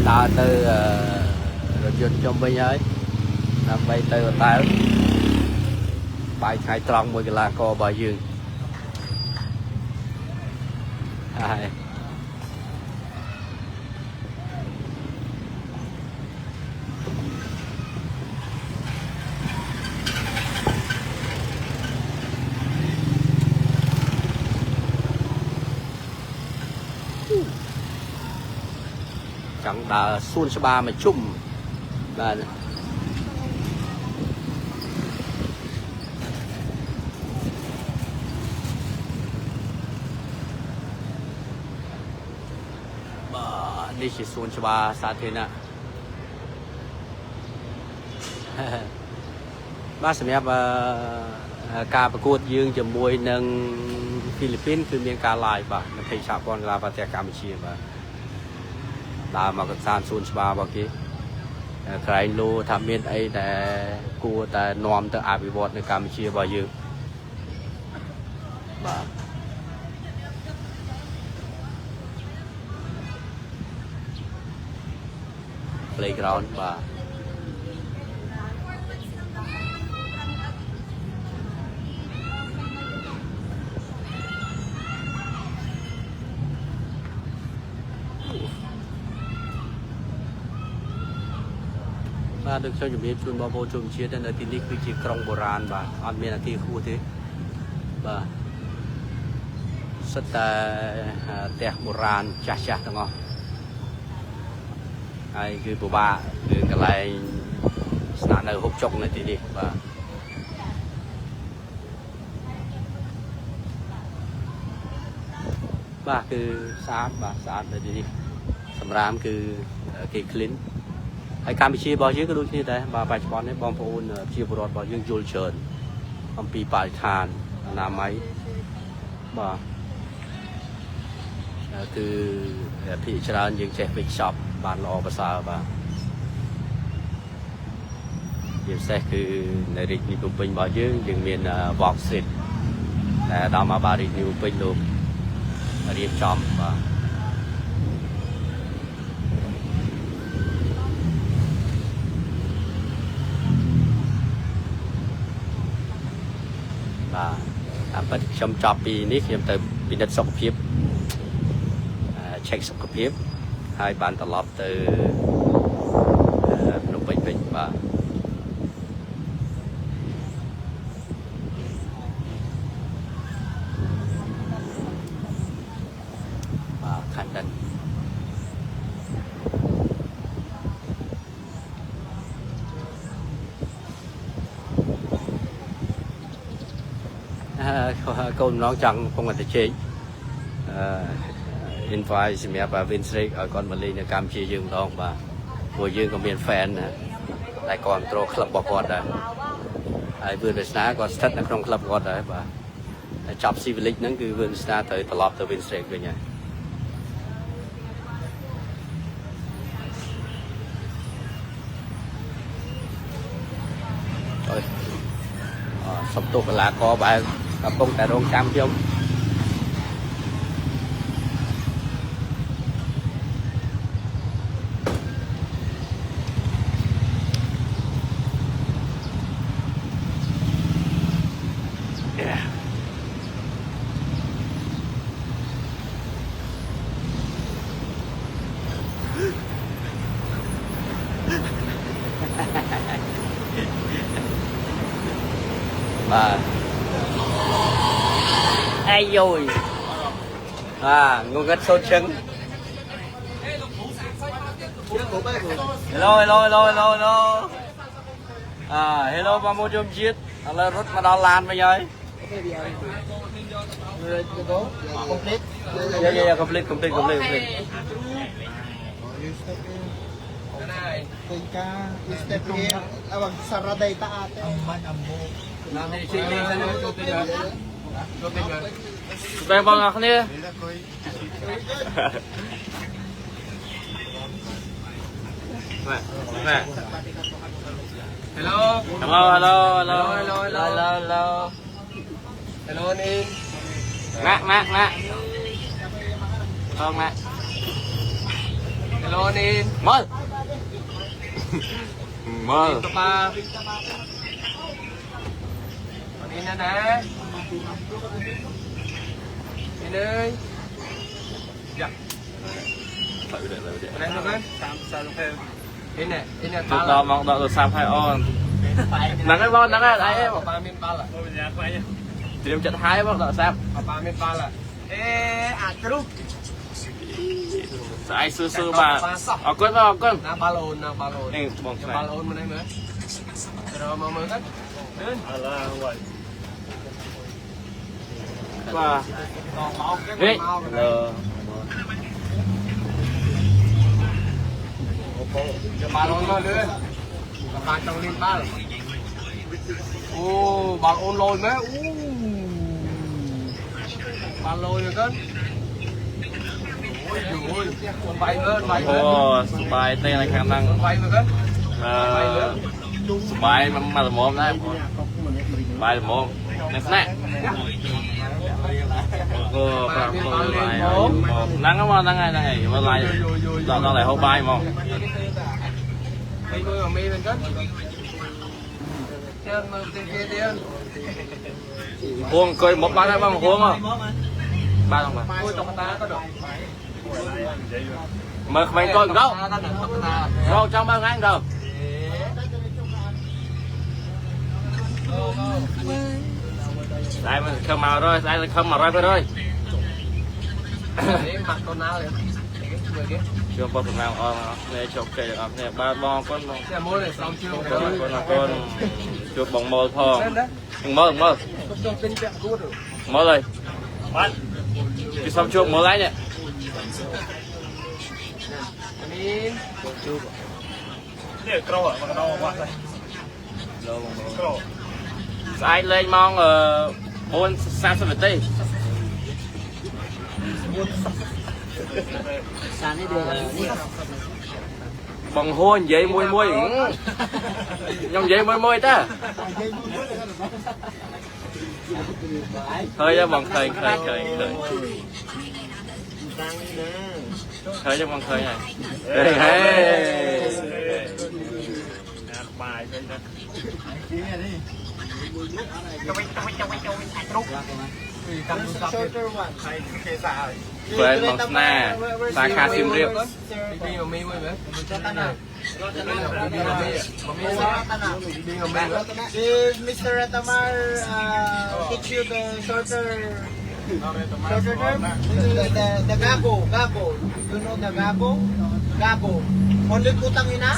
Ta từ rồi dân trong bên ấy làm bay từ tay bài khai tròn một cái là co bà dương ai chẳng đã xuân ba mà chung là đi chỉ xuân ba xa thế nè baสำหรับการประกวดยืงจะมวยในฟิลิปปินส์คือมีการไล่บ่ในเพจชาวกอนลาประเทศกัมพูชาบ่ดามากับซานซูนสบาบอกกี้ใครรู้ทำเมียนไอ้แต่กูแต่นอมแต่อาบิวอดในการเชียร์บอยืมบ่เพลย์กราวน์บ่được cho chuẩn bị chuồn bao vô chuồn chia đến là tin đi cứ chỉ trong bộ ran và ăn miếng là thì khu thế và rất là đẹp bộ ran chặt chặt đúng không ai cứ bộ ba cứ cái này sẵn ở hộp trống này thì đi và cứ sáng này thì đi sầm ram cứ cái cleanไอ้การไปชี้บอลยื้อก็ดูที่ได้มาไปบอลให้บอลพูนชี้บอลบอลยื้อจูลเชิญทำปีปลายทานน้ำไม้บ่คือพี่ชราญยื้อเช็คฟิกช็อปบานรอภาษาบ่ยื้อเซ็กคือในริกนิวปิงบอลยื้อยื้อมีนวอกสิทธิ์แต่ดาวมาบาริกนิวปิงลูกเรียบจอมบ่ปัจจุบันจอบปีนี้ยังแต่ปีนัดสุขภาพเช็คสุขภาพให้บานตลอดtừลงไปเป็นขันดันcô nói chẳng không phải chế invite xem bà Vincent ở con Mali là cam chia dương đó bà vừa dương còn miền fan lại còn pro club bọc quạt đấy ai vừa được sáng còn set ở trong club quạt đấy bà chọc civil nó cứ vừa sáng tới tập từ Vincent về nhà rồi sắp tục là có bà tập công tại đồn cam chung bà ai rồi ngon gắt sốt trứng hello hello ba mua chôm chiết là rút mà đo lan bây giờ complete complete Teka, step in. Awag, saraday ta ate. Amman, ammo. Bang bang ako niya. Hello. Hello, hello, hello. Hello, hello. Hello, hello. Hello Nin. Mẹ. Không mẹ. Hello Nin. Mơ. Mơ. Dito pa. Nin na na. Nin ơi. Dạ. Này nó bên. Nin nè. Tụt đó mong đợi được sao phải on. Nắng ấy bon, nắng ấy đấy em. Papa min pala. Tìm trận hai bác đợi sao. Papa min pala. Atru. Ai sư bà. Ở con. Na balon. Ê, bông Na này. balon mana mer. Rồi mau mer kan? Đến. Và Còn máu cái Ê. máu. Balon thôi lên. Bạn trong lên ba. Ô, bạn ôn lôi mấy. Bạn lôi rồi con. Ôi ôi, bay lên, bay lên. Ồ, bài tên là khả năng Bay rồi con. bài mà là mồm đấy. Bài là mồm. Nè nè. Ồ, bài mồm. Nắng không nắng ngày mà lại dọn lại hộp bài mà. Bay rồi mê lên con. Trên kia tiên. Huông coi một ba hai ba một huông không? Ba không bà? Ôi tóc ta có được. Mời mày coi đâu? Đâu trong bao ngày đâu? Đây mình không màu rồi, đây là không màu rồi phải rồi. Mặt con nào liền. Chưa bao giờ nào nè chụp kệ được nè ba bon con Xe mua này xong chưa? con chụp bằng mơ thò. Mơ mơ rồi. Cái xong chụp mơ lấy nè. Amin. Ai lên mong 430 tí. Bằng hôn vậy môi nhông vậy môi ta thôi cho bằng khơi thôi cho bằng khơi này Shorter one. Quên bằng sna ta kha sim riêng Đi mà mi mới. Ratana. Did Mr. Ratamar teach you the shorter term? The gago. You know the gago? Gago. Only putang ina?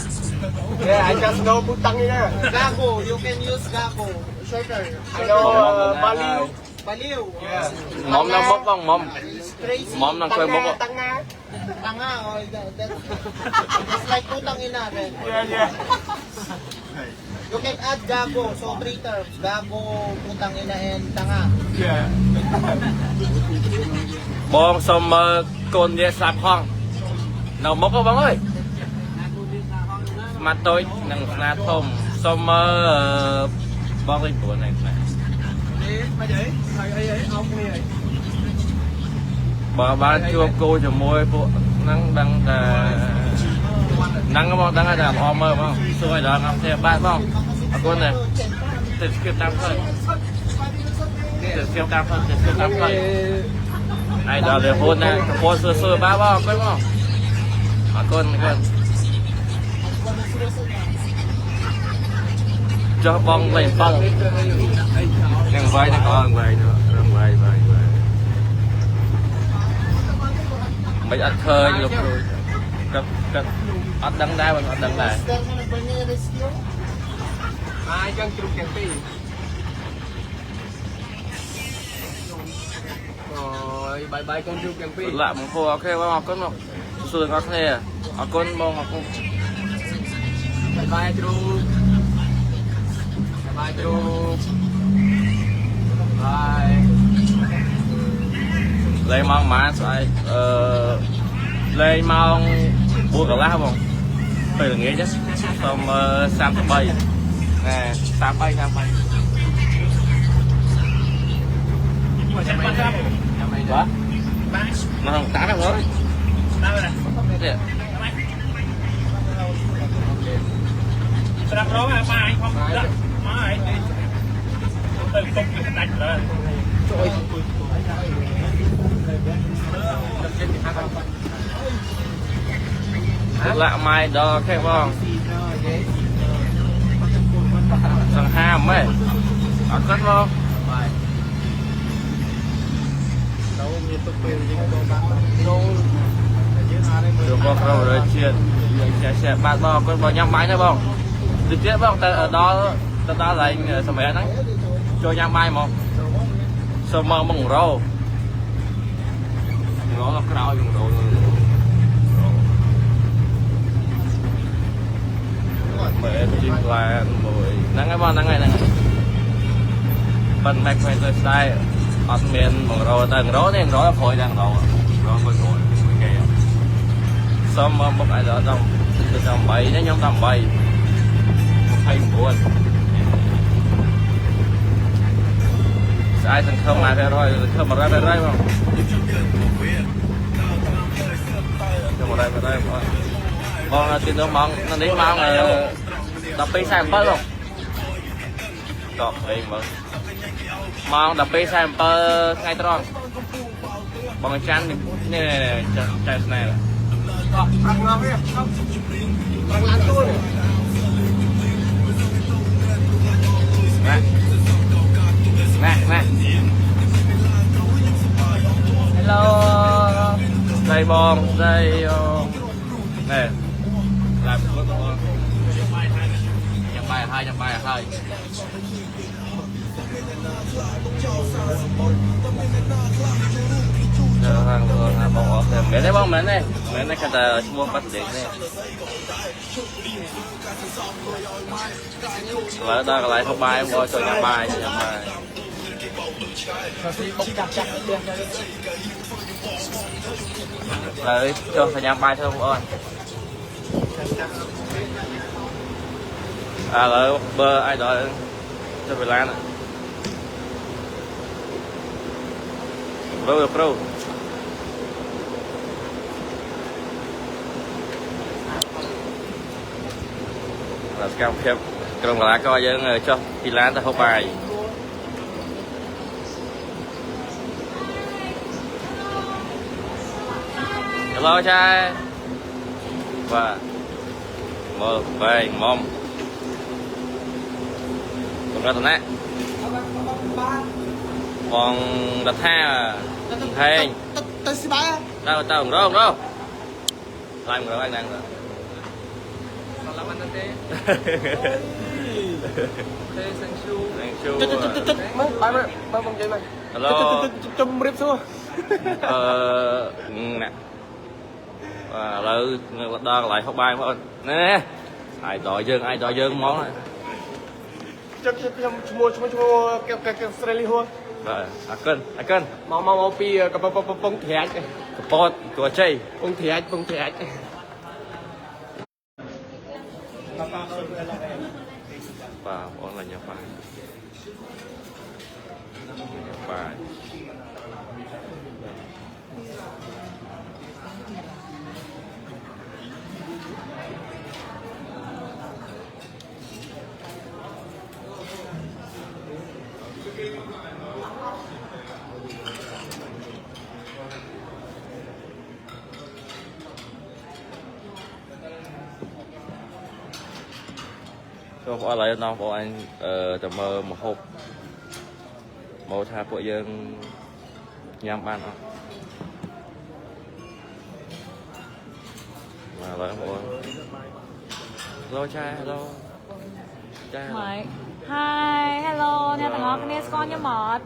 Yeah, I just know putang ina. Gago. You can use gago. Shorter. I know baliw. Baliw. Yeah. mom đang bốc không mom Crazy. mom đang quay bốc Tanga. Tanga. Oh, it's like putang ina. Then. Yeah. You can add gago. So 3 terms. Gago, putang ina, and tanga. Yeah. បងសុំកូននិយាយស្ដាប់ផងនៅមុខហ៎បងអើយស្មាត់តូចនិងស្នាធំសុំបងលេខ4នេះណា Đi, mà vậy? Thầy ông cái này. បើបានជួបគូជាមួយពួកហ្នឹងដឹងតែហ្នឹងបងដឹងតែអមមើលបងសួរឲ្យដល់ខ្ញុំទេបាទបងអរគុណណាស់ទៅស្គីបតាមផ្លូវទៅស្គីបតាមផ្លូវហើយដល់រហូតណាកំពុងសួរបាទបងអរគុណបងអរគុណចុះបងលេខ7នឹងវាយនឹងអងវាយនឹងវាយមិនអត់ឃើញលោកគ្រូគាត់អត់ដឹងដែរបងអត់ដឹងដែរ Ai chân chụp kẹt đi. Rồi, bài con chụp kẹt đi. ឡាក់បងប្អូនអូខេបងអរគុណបងសួរអ្នកគ្នាអរគុណបងអរគុណ បាយជ្រូកបាយជ្រូកបាយលេងម៉ោងម៉ាស្អែកលេងម៉ោង4 កន្លះបងពេលល្ងាចសុំ33ណែ33មកចាំអីបាទមកតាដល់បងតាស្រាប់រងអាបាយខ្ញុំដាក់មកឯងទៅទុកវាដាច់លើជួយលាក់ម៉ៃដល់ខេបងសង្ហាមហ៎អត់គាត់បងទៅមានទុកពេលយើងទៅបានចូលយើងអត់ទេមើលបងក្ររជាតិយើងចេះបាទបងគាត់បងញ៉ាំបាយទេបងទៅទៀតបងទៅដល់ឡើងសម្រាប់ហ្នឹងចូលញ៉ាំបាយមកសូមមក100ដល់ក្រោយ100មើលជីផ្លែមួយហ្នឹងហើយបងហ្នឹងហើយប៉ុន្តែមិនទៅស្ដាយអត់មាន100ទៅ100នេះ100ព្រួយដល់100មួយគេសុំមកបុកឲ្យដល់8នេះខ្ញុំ18 29ស្អាតសង្ឃឹម100សង្ឃឹម100បងខ្ញុំ100បងទីនោះម៉ោងនេះម៉ោង12:47បងតបអីមើលម៉ោង12:47ថ្ងៃត្រង់បងច័ន្ទនេះចៅស្នេហ៍ប្រាក់ងងនេះប្រាក់ឡានទូនេះណែ Hello ស្ដីបងស្ដីណែឡាប់គាត់បងចាំបាយហើយដល់ខាងបងអត់ទេមែនទេបងមែនទេគាត់តែឈ្មោះបាត់ដេកនេះឡើយដល់កន្លែងហូបបាយបងចូលញ៉ាំបាយបុកចាប់ហើយចុះញ៉ាំបាយធ្វើបងឥឡូវបើឲ្យដល់ទៅវេលាណាប្រូសកម្មភាពក្រុមកីឡាករយើងចុះពីឡានទៅហូបបាយHello trai và mơ về mồm còn ra tận nè còn đặt tha thèn đâu tao không đâu lại một anh đang rồi hello chum rip xuống nè lợi đo lại hộp bài thôi nè ai đòi dương món này mua cái Australia luôn rồi cân mau pi cái bông thẻ cái pot của chơi bông thẻ và bọn là nhà bài cho bọn lại nó bọn anh tầm mơ một hộp màu tha của dân nhằm ăn không mà lại bọn hello trai hello Hi hello អ្នកទាំងអស់គ្នាស្គាល់ខ្ញុំអត់